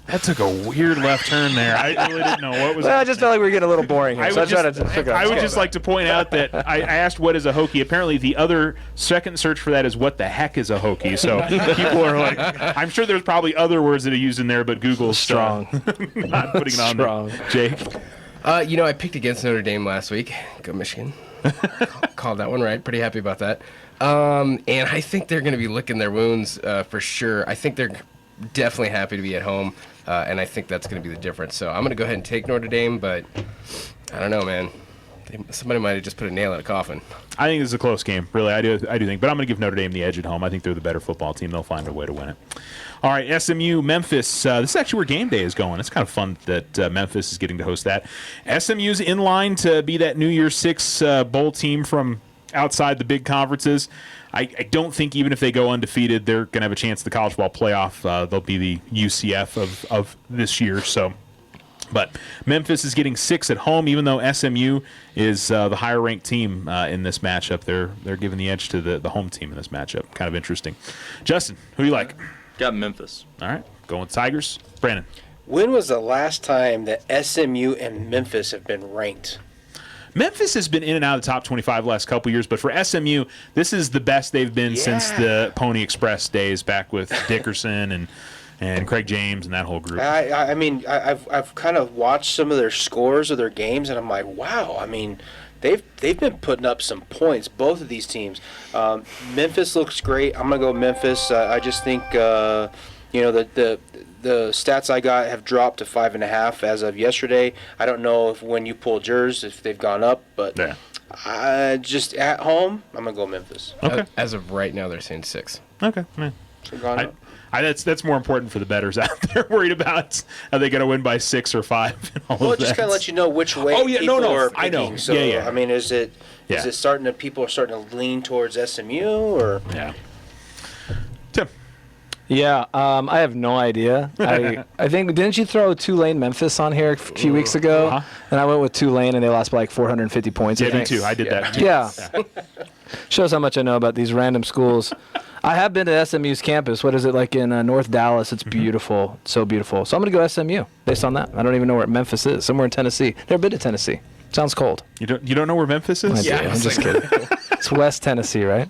S8: That took a weird left turn there. I really didn't know what was.
S10: Well, I just felt like we were getting a little boring here.
S8: I would just like to point out that I asked what is a Hokie. Apparently, the other second search for that is what the heck is a Hokie. So people are like, I'm sure there's probably other words that are used in there, but Google's
S10: strong.
S8: Not putting it on there. Jake.
S11: I picked against Notre Dame last week. Go Michigan. Called that one right. Pretty happy about that. And I think they're going to be licking their wounds for sure. I think they're definitely happy to be at home, and I think that's going to be the difference. So I'm going to go ahead and take Notre Dame, but I don't know, man. Somebody might have just put a nail in a coffin.
S8: I think this is a close game, really. I do think, but I'm going to give Notre Dame the edge at home. I think they're the better football team. They'll find a way to win it. All right, SMU, Memphis. This is actually where game day is going. It's kind of fun that Memphis is getting to host that. SMU's in line to be that New Year's Six bowl team from outside the big conferences. I don't think even if they go undefeated, they're going to have a chance at the college ball playoff. They'll be the UCF of this year. But Memphis is getting 6 at home, even though SMU is the higher-ranked team in this matchup. They're giving the edge to the home team in this matchup. Kind of interesting. Justin, who do you like?
S13: Got Memphis.
S8: All right, going with Tigers. Brandon.
S12: When was the last time that SMU and Memphis have been ranked?
S8: Memphis has been in and out of the top 25 the last couple years, but for SMU, this is the best they've been since the Pony Express days back with Dickerson and Craig James and that whole group.
S12: I've kind of watched some of their scores of their games, and I'm like, wow. I mean, they've been putting up some points, both of these teams. Memphis looks great. I'm gonna go Memphis. I just think the stats I got have dropped to 5.5 as of yesterday. I don't know if when you pull jurors if they've gone up, but just at home, I'm gonna go Memphis.
S8: Okay.
S11: As of right now, they're saying 6.
S8: Okay. Man. That's more important for the bettors out there. Worried about are they going to win by 6 or 5? And all
S12: Well,
S8: of
S12: it just
S8: that.
S12: kind of lets you know which way people are picking.
S8: I know.
S12: So,
S8: Yeah.
S12: I mean, is it starting to people are starting to lean towards SMU or?
S8: Yeah. Tim.
S10: Yeah, I have no idea. I think, didn't you throw Tulane Memphis on here a few weeks ago?
S8: Uh-huh.
S10: And I went with Tulane, and they lost by like 450 points.
S8: Yeah, me too. I did that.
S10: Yeah. Shows how much I know about these random schools. I have been to SMU's campus. What is it like in North Dallas? It's beautiful. So beautiful. So I'm going to go SMU based on that. I don't even know where Memphis is. Somewhere in Tennessee. Never been to Tennessee. Sounds cold.
S8: You don't know where Memphis is?
S10: I do. I'm just kidding. It's West Tennessee, right?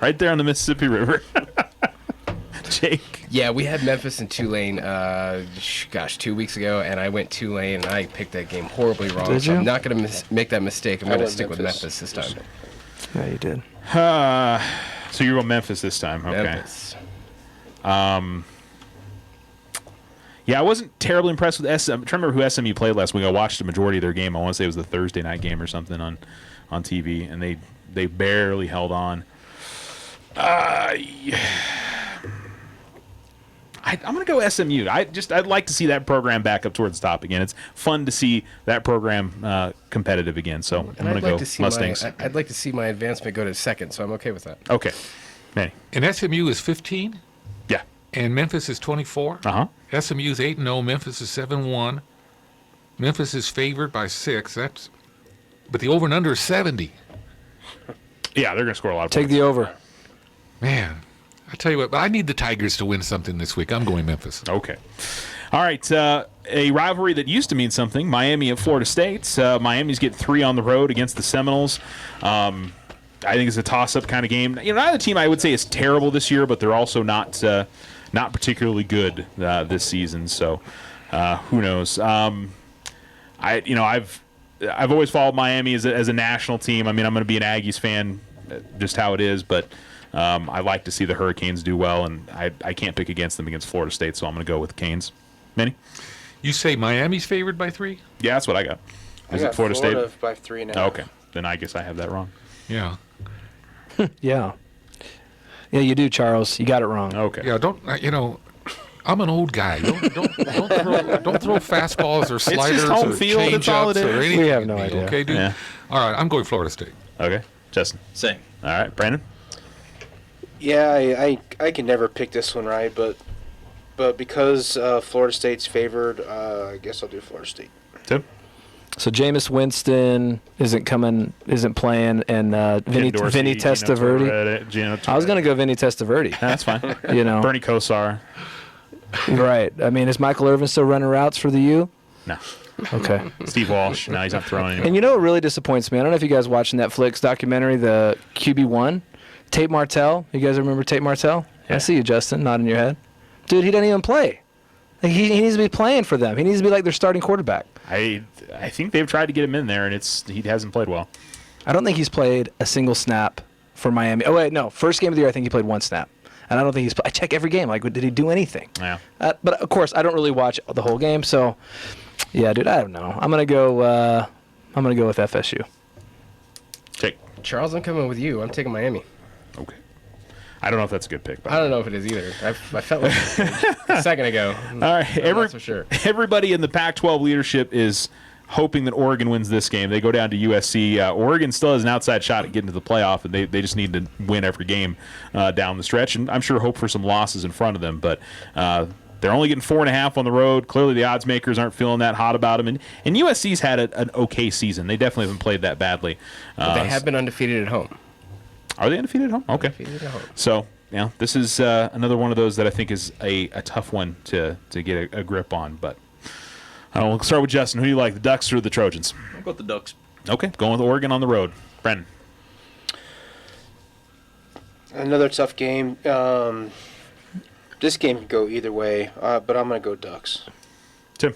S8: Right there on the Mississippi River. Jake.
S11: Yeah, we had Memphis and Tulane, 2 weeks ago, and I went Tulane, and I picked that game horribly wrong.
S10: Did
S11: so
S10: you?
S11: I'm not going to make that mistake. I'm going to stick with
S12: Memphis.
S11: Memphis this time.
S10: Yeah, you did.
S8: So you're going Memphis this time. Okay.
S11: Memphis.
S8: Yeah, I wasn't terribly impressed with SM. I'm trying to remember who SMU played last week. I watched the majority of their game. I want to say it was the Thursday night game or something on TV, and they barely held on. I'm going to go SMU. I'd like to see that program back up towards the top again. It's fun to see that program competitive again. So I'm going to go Mustangs.
S11: I'd like to see my advancement go to second, so I'm okay with that.
S8: Okay. Manny.
S9: And SMU is 15?
S8: Yeah.
S9: And Memphis is 24?
S8: Uh-huh.
S9: SMU is 8-0. Memphis is 7-1. Memphis is favored by 6. But the over and under is 70.
S8: Yeah, they're going to score a lot of
S10: Take
S8: points.
S10: the over.
S9: Man, I tell you what, but I need the Tigers to win something this week. I'm going Memphis.
S8: Okay. All right. A rivalry that used to mean something, Miami at Florida State. Miami's getting 3 on the road against the Seminoles. I think it's a toss-up kind of game. You know, neither team I would say is terrible this year, but they're also not particularly good this season. So who knows? I've always followed Miami as a national team. I mean, I'm going to be an Aggies fan, just how it is, but I like to see the Hurricanes do well, and I can't pick against them against Florida State, so I'm going to go with the Canes. Manny?
S9: You say Miami's favored by 3?
S8: Yeah, that's what I got.
S12: I got
S8: Florida State
S12: by 3 now.
S8: Oh, okay, then I guess I have that wrong.
S9: Yeah.
S10: Yeah. Yeah, you do, Charles. You got it wrong.
S8: Okay.
S9: Yeah, I'm an old guy. Don't throw fastballs or sliders
S8: just home
S9: or
S8: field, that's all
S9: change-ups
S8: it
S9: or
S8: is.
S9: anything.
S10: We have no idea.
S9: Okay, dude?
S8: Yeah.
S9: All right, I'm going Florida State.
S8: Okay. Justin?
S13: Same.
S8: All right. Brandon?
S12: Yeah, I can never pick this one right, but because Florida State's favored, I guess I'll do Florida State.
S8: Tim?
S10: So Jameis Winston isn't playing, and Vinny Testaverde. I was going to go Vinny Testaverde.
S8: That's fine. Bernie Kosar.
S10: Right. I mean, is Michael Irvin still running routes for the U?
S8: No.
S10: Okay.
S8: Steve Walsh. No, he's not throwing anymore.
S10: And you know what really disappoints me? I don't know if you guys watched Netflix documentary, the QB1. Tate Martell. You guys remember Tate Martell? Yeah. I see you, Justin, nodding your head. Dude, he doesn't even play. Like, he needs to be playing for them. He needs to be like their starting quarterback.
S8: I think they've tried to get him in there, and he hasn't played well.
S10: I don't think he's played a single snap for Miami. Oh, wait, no. First game of the year, I think he played 1 snap. And I don't think I check every game. Like, did he do anything?
S8: Yeah.
S10: But, of course, I don't really watch the whole game. So, yeah, dude, I don't know. I'm going to go with FSU.
S8: Jake.
S11: Charles, I'm coming with you. I'm taking Miami.
S8: Okay. I don't know if that's a good pick.
S11: I don't know if it is either. I felt like a second ago.
S8: All right.
S11: I'm not so sure.
S8: Everybody in the Pac-12 leadership is hoping that Oregon wins this game. They go down to USC. Oregon still has an outside shot at getting to the playoff, and they just need to win every game down the stretch. And I'm sure hope for some losses in front of them. But they're only getting 4.5 on the road. Clearly the odds makers aren't feeling that hot about them. And USC's had an okay season. They definitely haven't played that badly.
S11: But they have been undefeated at home.
S8: Are they undefeated at home? Okay.
S11: Undefeated at home.
S8: So, yeah, this is another one of those that I think is a tough one to get a grip on. But we'll start with Justin. Who do you like, the Ducks or the Trojans?
S13: I'll go with the Ducks.
S8: Okay, going with Oregon on the road. Brendan.
S12: Another tough game. This game could go either way, but I'm going to go Ducks.
S8: Tim.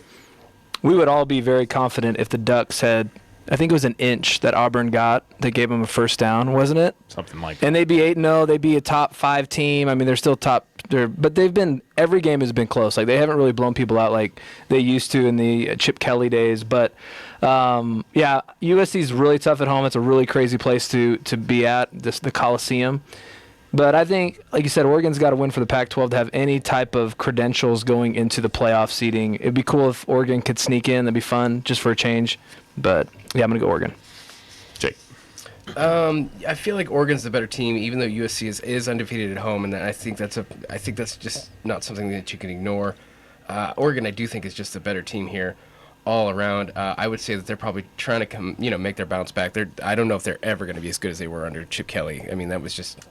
S10: We would all be very confident if the Ducks had, I think it was an inch that Auburn got that gave them a first down, wasn't it?
S8: Something like that.
S10: And they'd be 8-0. They'd be a top 5 team. I mean, they're still top. But every game has been close. Like, they haven't really blown people out like they used to in the Chip Kelly days. But, USC's really tough at home. It's a really crazy place to be at, the Coliseum. But I think, like you said, Oregon's got to win for the Pac-12 to have any type of credentials going into the playoff seeding. It'd be cool if Oregon could sneak in. That'd be fun, just for a change. But, yeah, I'm going to go Oregon.
S1: Jake.
S11: I feel like Oregon's the better team, even though USC is undefeated at home, and I think that's just not something that you can ignore. Oregon, I do think, is just a better team here all around. I would say that they're probably trying to make their bounce back. I don't know if they're ever going to be as good as they were under Chip Kelly. I mean, that was just...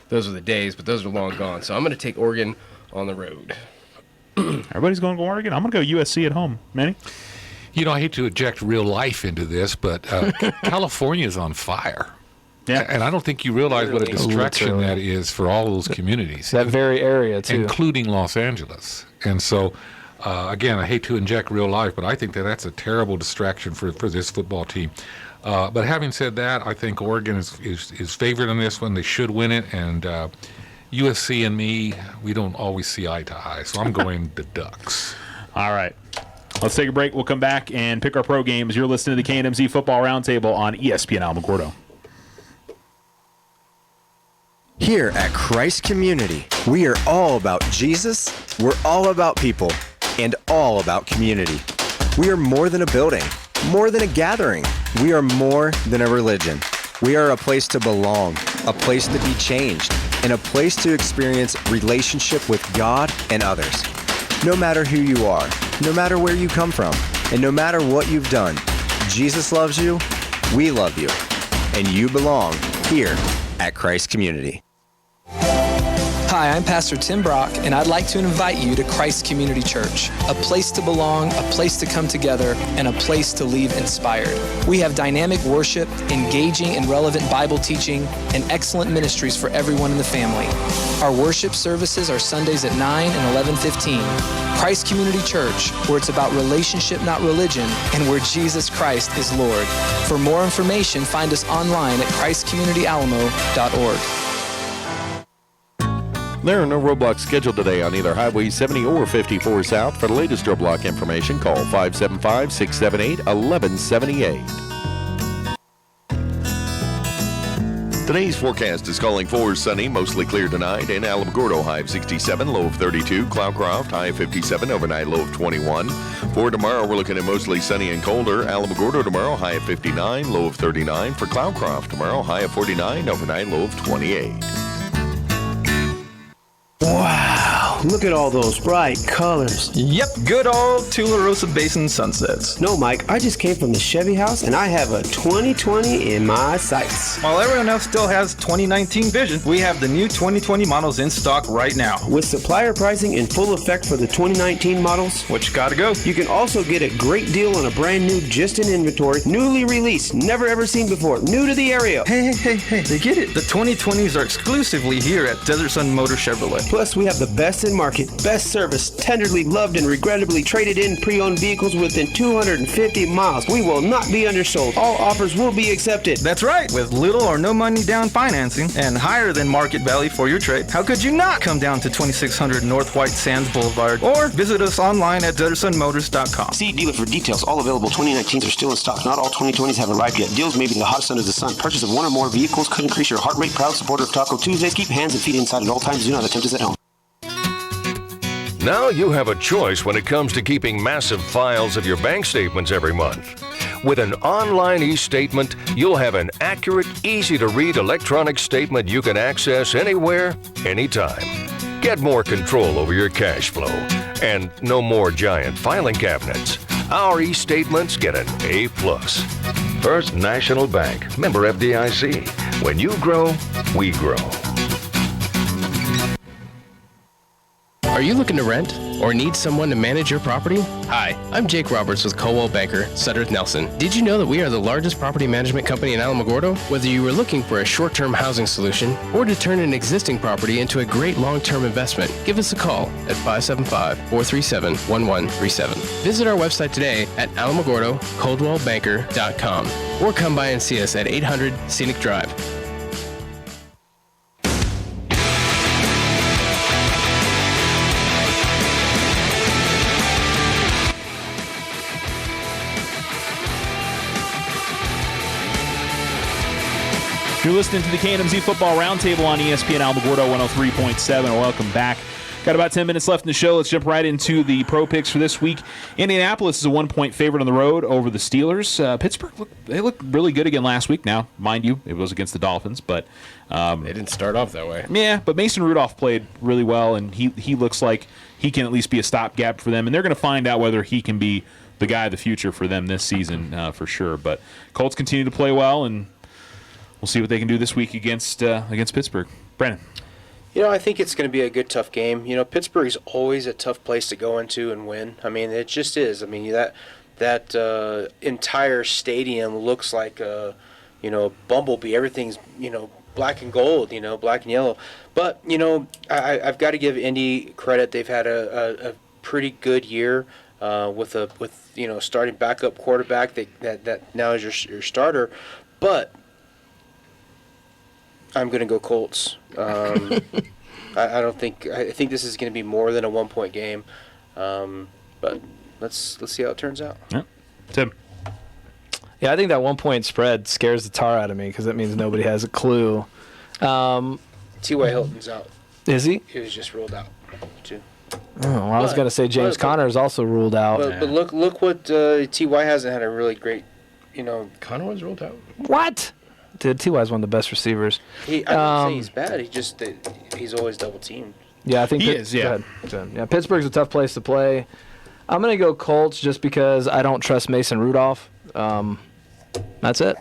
S11: Those are the days, but those are long gone. So I'm going to take Oregon on the road.
S8: Everybody's going to go Oregon. I'm going to go USC at home. Manny?
S9: I hate to inject real life into this, but California is on fire.
S8: Yeah.
S9: And I don't think you realize what a distraction that is for all those communities.
S10: That very area, too.
S9: Including Los Angeles. And so, again, I hate to inject real life, but I think that's a terrible distraction for this football team. But having said that, I think Oregon is favored in this one. They should win it. And USC and me, we don't always see eye to eye. So I'm going the Ducks.
S8: All right. Let's take a break. We'll come back and pick our pro games. You're listening to the KNMZ Football Roundtable on ESPN Alamogordo.
S14: Here at Christ Community, we are all about Jesus, we're all about people, and all about community. We are more than a building, more than a gathering. We are more than a religion. We are a place to belong, a place to be changed, and a place to experience relationship with God and others. No matter who you are, no matter where you come from, and no matter what you've done, Jesus loves you, we love you, and you belong here at Christ Community.
S19: Hi, I'm Pastor Tim Brock, and I'd like to invite you to Christ Community Church, a place to belong, a place to come together, and a place to leave inspired. We have dynamic worship, engaging and relevant Bible teaching, and excellent ministries for everyone in the family. Our worship services are Sundays at 9 and 11:15. Christ Community Church, where it's about relationship, not religion, and where Jesus Christ is Lord. For more information, find us online at christcommunityalamo.org.
S1: There are no roadblocks scheduled today on either Highway 70 or 54 South. For the latest roadblock information, call 575-678-1178. Today's forecast is calling for sunny, mostly clear tonight in Alamogordo, high of 67, low of 32. Cloudcroft, high of 57, overnight low of 21. For tomorrow, we're looking at mostly sunny and colder. Alamogordo tomorrow, high of 59, low of 39. For Cloudcroft tomorrow, high of 49, overnight low of 28.
S16: Wow, look at all those bright colors.
S17: Yep, good old Tularosa Basin sunsets.
S16: No, Mike, I just came from the Chevy house and I have a 2020 in my sights.
S17: While everyone else still has 2019 vision, we have the new 2020 models in stock right now.
S16: With supplier pricing in full effect for the 2019 models,
S17: which gotta go.
S16: You can also get a great deal on a brand new, just in inventory, newly released, never ever seen before, new to the area.
S17: Hey, they get it. The 2020s are exclusively here at Desert Sun Motor Chevrolet.
S16: Plus, we have the best in market, best service, tenderly loved and regrettably traded in pre-owned vehicles within 250 miles. We will not be undersold. All offers will be accepted.
S17: That's right. With little or no money down financing and higher than market value for your trade, how could you not come down to 2600 North White Sands Boulevard or visit us online at DesertSunMotors.com.
S16: See dealer for details. All available 2019s are still in stock. Not all 2020s have arrived yet. Deals may be the hottest under the sun. Purchase of one or more vehicles could increase your heart rate. Proud supporter of Taco Tuesdays. Keep hands and feet inside at all times. Do not attempt this at home.
S18: Now you have a choice when it comes to keeping massive files of your bank statements every month. With an online e-statement, you'll have an accurate, easy-to-read electronic statement you can access anywhere, anytime. Get more control over your cash flow. And no more giant filing cabinets. Our e-statements get an A+. First National Bank, member FDIC. When you grow, we grow.
S11: Are you looking to rent or need someone to manage your property? Hi, I'm Jake Roberts with Coldwell Banker, Sudworth Nelson. Did you know that we are the largest property management company in Alamogordo? Whether you were looking for a short-term housing solution or to turn an existing property into a great long-term investment, give us a call at 575-437-1137. Visit our website today at alamogordocoldwellbanker.com or come by and see us at 800 Scenic Drive.
S8: You're listening to the KNMZ Football Roundtable on ESPN Alamogordo 103.7. Welcome back. Got about 10 minutes left in the show. Let's jump right into the pro picks for this week. Indianapolis is a 1-point favorite on the road over the Steelers. Pittsburgh, they looked really good again last week. Now, mind you, it was against the Dolphins, but
S11: they didn't start off that way.
S8: Yeah, but Mason Rudolph played really well, and he looks like he can at least be a stopgap for them. And they're going to find out whether he can be the guy of the future for them this season for sure. But Colts continue to play well, and we'll see what they can do this week against Pittsburgh. Brandon.
S12: I think it's going to be a good, tough game. Pittsburgh's always a tough place to go into and win. I mean, it just is. I mean, that entire stadium looks like a bumblebee. Everything's, black and gold, black and yellow. But, I've got to give Indy credit. They've had a pretty good year with starting backup quarterback that now is your starter. But I'm going to go Colts. I think this is going to be more than a 1-point game, but let's see how it turns out.
S8: Yeah. Tim.
S10: Yeah, I think that 1-point spread scares the tar out of me because that means nobody has a clue.
S12: T.Y. Hilton's out.
S10: Is he?
S12: He was just ruled out, too.
S10: Oh, well, I was going to say James Conner is also ruled out.
S12: But look what T.Y. hasn't had a really great,
S11: Conner was ruled out.
S10: What? Dude, T.Y. is one of the best receivers.
S12: I didn't say he's bad. He's always double teamed.
S10: Yeah, I think
S8: he is. Yeah.
S10: Go ahead. Yeah, Pittsburgh's a tough place to play. I'm gonna go Colts just because I don't trust Mason Rudolph. That's it.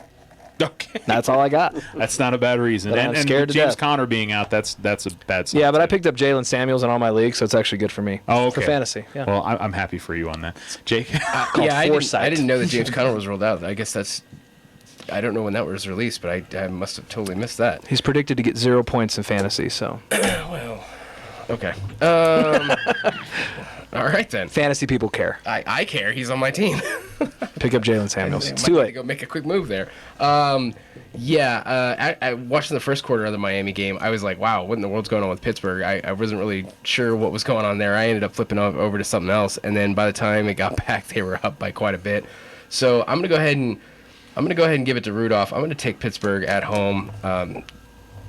S8: Okay.
S10: That's all I got.
S8: That's not a bad reason.
S10: But I'm scared to
S8: James
S10: death.
S8: Conner being out, that's a bad sign.
S10: Yeah, but I picked up Jalen Samuels in all my leagues, so it's actually good for me.
S8: Oh, okay.
S10: For fantasy. Yeah.
S8: Well, I'm happy for you on that, Jake.
S11: I didn't know that James Conner was ruled out. I guess I don't know when that was released, but I must have totally missed that.
S10: He's predicted to get 0 points in fantasy, so.
S11: Well, okay. All right, then.
S10: Fantasy people care.
S11: I care. He's on my team.
S10: Pick up Jalen Samuels. It's too
S11: Might
S10: late.
S11: need to go make a quick move there. I watching the first quarter of the Miami game. I was like, wow, what in the world's going on with Pittsburgh? I wasn't really sure what was going on there. I ended up flipping over to something else, and then by the time it got back, they were up by quite a bit. So I'm gonna go ahead and give it to Rudolph. I'm gonna take Pittsburgh at home.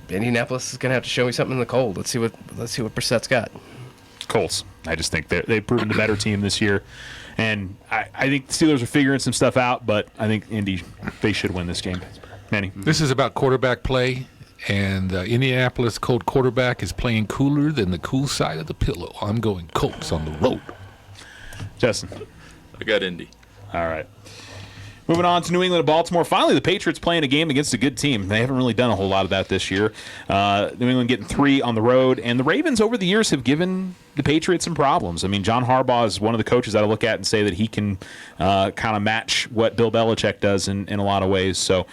S11: Indianapolis is gonna have to show me something in the cold. Let's see what Brissett's got.
S8: Colts. I just think they've proven the better team this year. And I think the Steelers are figuring some stuff out, but I think Indy, they should win this game. Manny.
S9: This is about quarterback play, and Indianapolis Colt quarterback is playing cooler than the cool side of the pillow. I'm going Colts on the road.
S8: Justin.
S13: I got Indy.
S8: All right. Moving on to New England and Baltimore. Finally, the Patriots playing a game against a good team. They haven't really done a whole lot of that this year. New England getting 3 on the road. And the Ravens over the years have given the Patriots some problems. I mean, John Harbaugh is one of the coaches that I look at and say that he can kind of match what Bill Belichick does in a lot of ways. So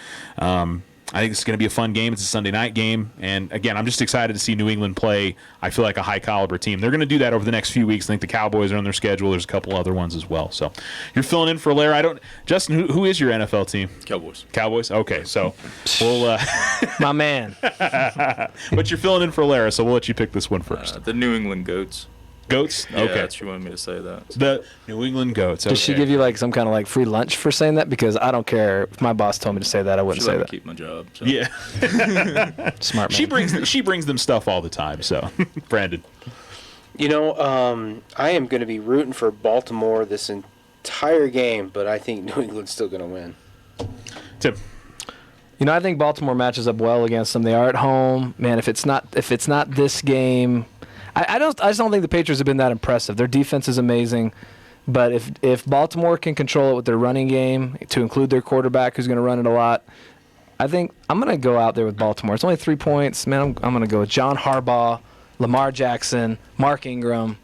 S8: I think it's going to be a fun game. It's a Sunday night game. And, again, I'm just excited to see New England play, I feel like, a high-caliber team. They're going to do that over the next few weeks. I think the Cowboys are on their schedule. There's a couple other ones as well. So you're filling in for Lair. Justin, who is your NFL team?
S13: Cowboys.
S8: Cowboys? Okay, so we'll
S10: my man.
S8: But you're filling in for Lara, so we'll let you pick this one first.
S13: The New England Goats.
S8: Goats?
S13: Yeah,
S8: Okay.
S13: she wanted me to say that.
S8: The New England Goats.
S10: Does she give you like some kind of like free lunch for saying that? Because I don't care if my boss told me to say that, I wouldn't
S13: She
S10: say
S13: let me
S10: that.
S13: keep my job. So.
S8: Yeah.
S10: Smart man.
S8: She brings them stuff all the time. So, Brandon.
S12: I am going to be rooting for Baltimore this entire game, but I think New England's still going to win.
S8: Tim.
S10: I think Baltimore matches up well against them. They are at home. Man, if it's not this game, I just don't think the Patriots have been that impressive. Their defense is amazing, but if Baltimore can control it with their running game, to include their quarterback who's going to run it a lot, I think I'm going to go out there with Baltimore. It's only 3 points. Man, I'm going to go with John Harbaugh, Lamar Jackson, Mark Ingram.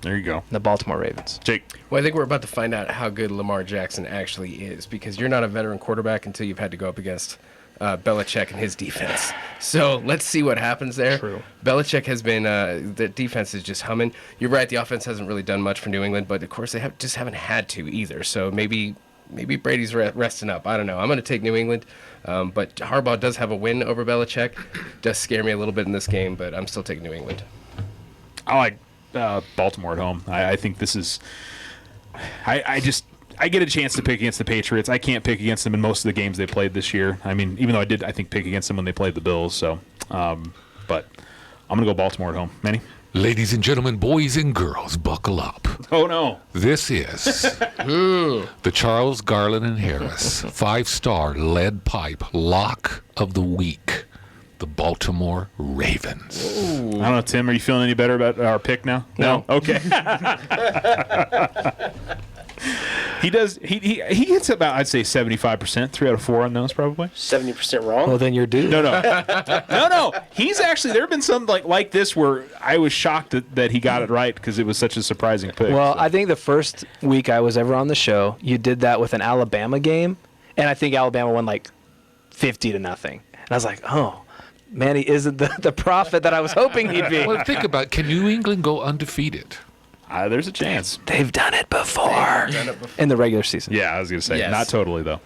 S8: There you go.
S10: The Baltimore Ravens.
S8: Jake.
S11: Well, I think we're about to find out how good Lamar Jackson actually is, because you're not a veteran quarterback until you've had to go up against Belichick and his defense. So let's see what happens there.
S10: True.
S11: Belichick has been the defense is just humming. You're right, the offense hasn't really done much for New England, but of course they just haven't had to either. So maybe Brady's resting up. I don't know. I'm going to take New England, but Harbaugh does have a win over Belichick. Does scare me a little bit in this game, but I'm still taking New England.
S8: I like Baltimore at home. I think this is. I get a chance to pick against the Patriots. I can't pick against them in most of the games they played this year. I mean, even though I think, pick against them when they played the Bills. So, but I'm going to go Baltimore at home. Manny?
S9: Ladies and gentlemen, boys and girls, buckle up.
S8: Oh, no.
S9: This is the Charles Garland and Harris 5-star lead pipe lock of the week. The Baltimore Ravens.
S8: Ooh. I don't know, Tim, are you feeling any better about our pick now? No? Okay. He does. He hits about, I'd say, 75%, 3 out of 4 on those, probably.
S12: 70% wrong.
S10: Well, then you're due.
S8: No. He's actually, there have been some like this where I was shocked that he got it right because it was such a surprising pick.
S10: Well, I think the first week I was ever on the show, you did that with an Alabama game, and I think Alabama won like 50-0. And I was like, oh, Manny isn't the prophet that I was hoping he'd be.
S9: Well, think about it. Can New England go undefeated?
S8: There's a chance.
S10: They've done it before. In the regular season.
S8: Yeah, I was going to say.
S10: Yes.
S8: Not totally, though.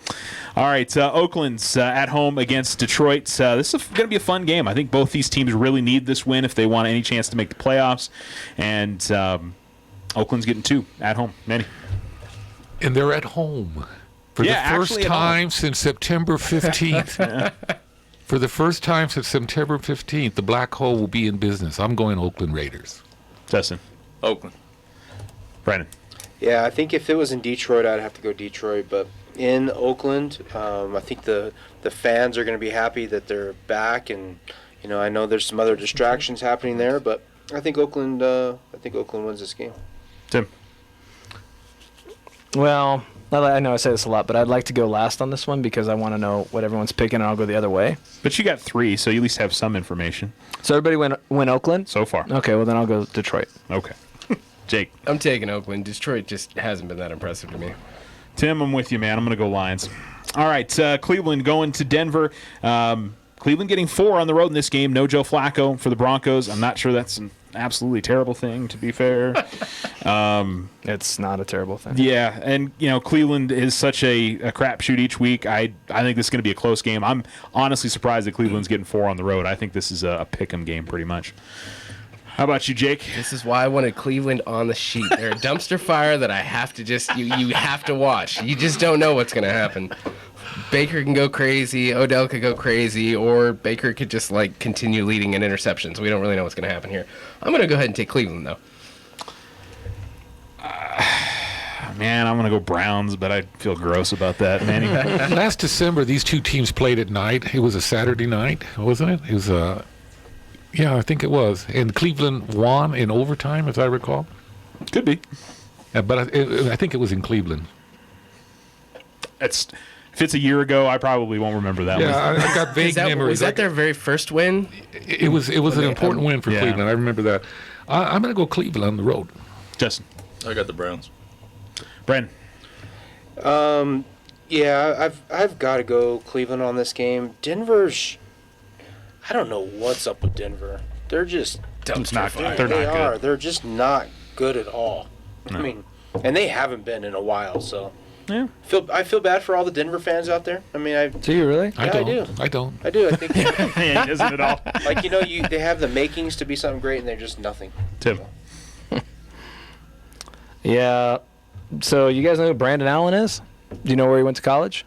S8: All right, Oakland's at home against Detroit. This is going to be a fun game. I think both these teams really need this win if they want any chance to make the playoffs. And Oakland's getting 2 at home. Manny?
S9: And they're at home for the first time since September 15th. For the first time since September 15th, the Black Hole will be in business. I'm going Oakland Raiders.
S8: Justin?
S13: Oakland.
S8: Brandon?
S12: Yeah, I think if it was in Detroit, I'd have to go Detroit. But in Oakland, I think the fans are going to be happy that they're back. And, I know there's some other distractions happening there. But I think Oakland wins this game.
S8: Tim?
S10: Well, I know I say this a lot, but I'd like to go last on this one because I want to know what everyone's picking, and I'll go the other way.
S8: But you got 3, so you at least have some information.
S10: So everybody went Oakland?
S8: So far.
S10: Okay, well then I'll go Detroit.
S8: Okay. Jake?
S11: I'm taking Oakland. Detroit just hasn't been that impressive to me.
S8: Tim, I'm with you, man. I'm going to go Lions. All right, Cleveland going to Denver. Cleveland getting 4 on the road in this game. No Joe Flacco for the Broncos. I'm not sure that's an absolutely terrible thing, to be fair.
S10: It's not a terrible thing.
S8: Yeah, and Cleveland is such a crapshoot each week. I think this is going to be a close game. I'm honestly surprised that Cleveland's getting 4 on the road. I think this is a pick-em game pretty much. How about you, Jake?
S11: This is why I wanted Cleveland on the sheet. They're a dumpster fire that I have to you have to watch. You just don't know what's going to happen. Baker can go crazy, Odell could go crazy, or Baker could just continue leading in interceptions. We don't really know what's going to happen here. I'm going to go ahead and take Cleveland, though.
S8: Man, I'm going to go Browns, but I feel gross about that, Manny.
S9: Last December, these two teams played at night. It was a Saturday night, wasn't it? It was yeah, I think it was. And Cleveland won in overtime, as I recall.
S8: Could be.
S9: But I think it was in Cleveland.
S8: If it's a year ago, I probably won't remember that one.
S9: Yeah, I got vague memories.
S11: Was that their very first win?
S9: It was an important win for Cleveland. I remember that. I'm going to go Cleveland on the road.
S8: Justin?
S13: I got the Browns.
S8: Brandon?
S12: Yeah, I've got to go Cleveland on this game. Denver's... I don't know what's up with Denver. They're just
S8: dumpster fire. They're
S12: not
S8: good.
S12: They're just not good at all. No. I mean, and they haven't been in a while. So,
S8: yeah.
S12: I feel bad for all the Denver fans out there. I mean,
S10: do you really?
S12: Yeah, I do.
S9: I don't.
S12: I do. I think.
S8: Yeah, isn't it all?
S12: They have the makings to be something great, and they're just nothing.
S8: Tim.
S10: Yeah. So you guys know who Brandon Allen is? Do you know where he went to college?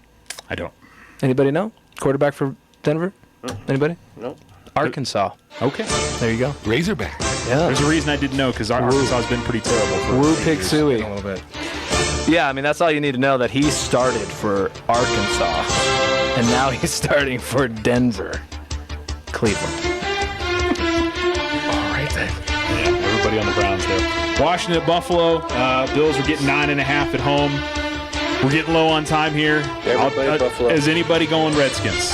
S8: I don't.
S10: Anybody know? Quarterback for Denver? Anybody?
S12: Nope.
S10: Arkansas.
S8: Okay.
S10: There you go.
S9: Razorback.
S10: Yeah.
S8: There's a reason I didn't know, because Arkansas has been pretty terrible.
S10: Woo Pig Suey.
S11: A little bit.
S10: Yeah, I mean, that's all you need to know, that he started for Arkansas, and now he's starting for Denver. Cleveland.
S11: All right, then.
S8: Yeah, everybody on the Browns there. Washington at Buffalo. Bills are getting 9.5 at home. We're getting low on time here.
S12: Everybody at Buffalo.
S8: Is anybody going Redskins?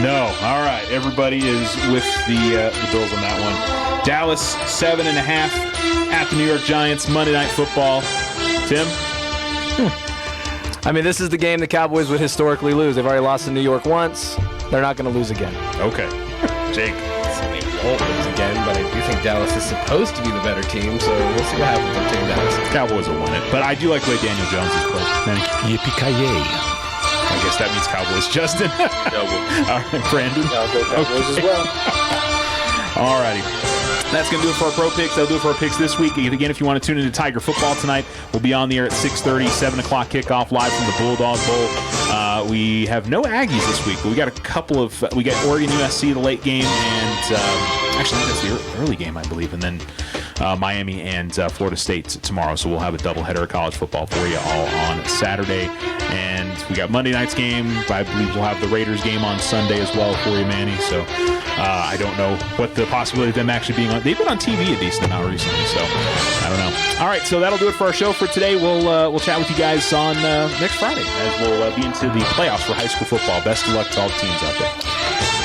S8: No. All right. Everybody is with the Bills on that one. Dallas 7.5 at the New York Giants. Monday Night Football. Tim?
S10: I mean, this is the game the Cowboys would historically lose. They've already lost to New York once. They're not going to lose again.
S8: Okay. Jake?
S11: They won't lose again, but I do think Dallas is supposed to be the better team, so we'll see what happens with Team Dallas.
S8: Cowboys will win it, but I do like the way Daniel Jones has played.
S9: Yippee-ki-yay.
S8: I guess that means Cowboys. Justin?
S13: Cowboys.
S8: All right, Brandon?
S12: I'll go Cowboys as well.
S8: All righty. That's going to do it for our Pro Picks. That'll do it for our picks this week. Again, if you want to tune into Tiger football tonight, we'll be on the air at 6:30, 7 o'clock kickoff live from the Bulldog Bowl. We have no Aggies this week, but we got a couple of we got Oregon USC, the late game, and actually that's the early game, I believe, and then Miami and Florida State tomorrow. So we'll have a doubleheader of college football for you all on Saturday. And we got Monday night's game. I believe we'll have the Raiders game on Sunday as well for you, Manny. So I don't know what the possibility of them actually being on. They've been on TV a decent amount recently, so I don't know. All right, so that'll do it for our show for today. We'll chat with you guys on next Friday as we'll be into the playoffs for high school football. Best of luck to all the teams out there.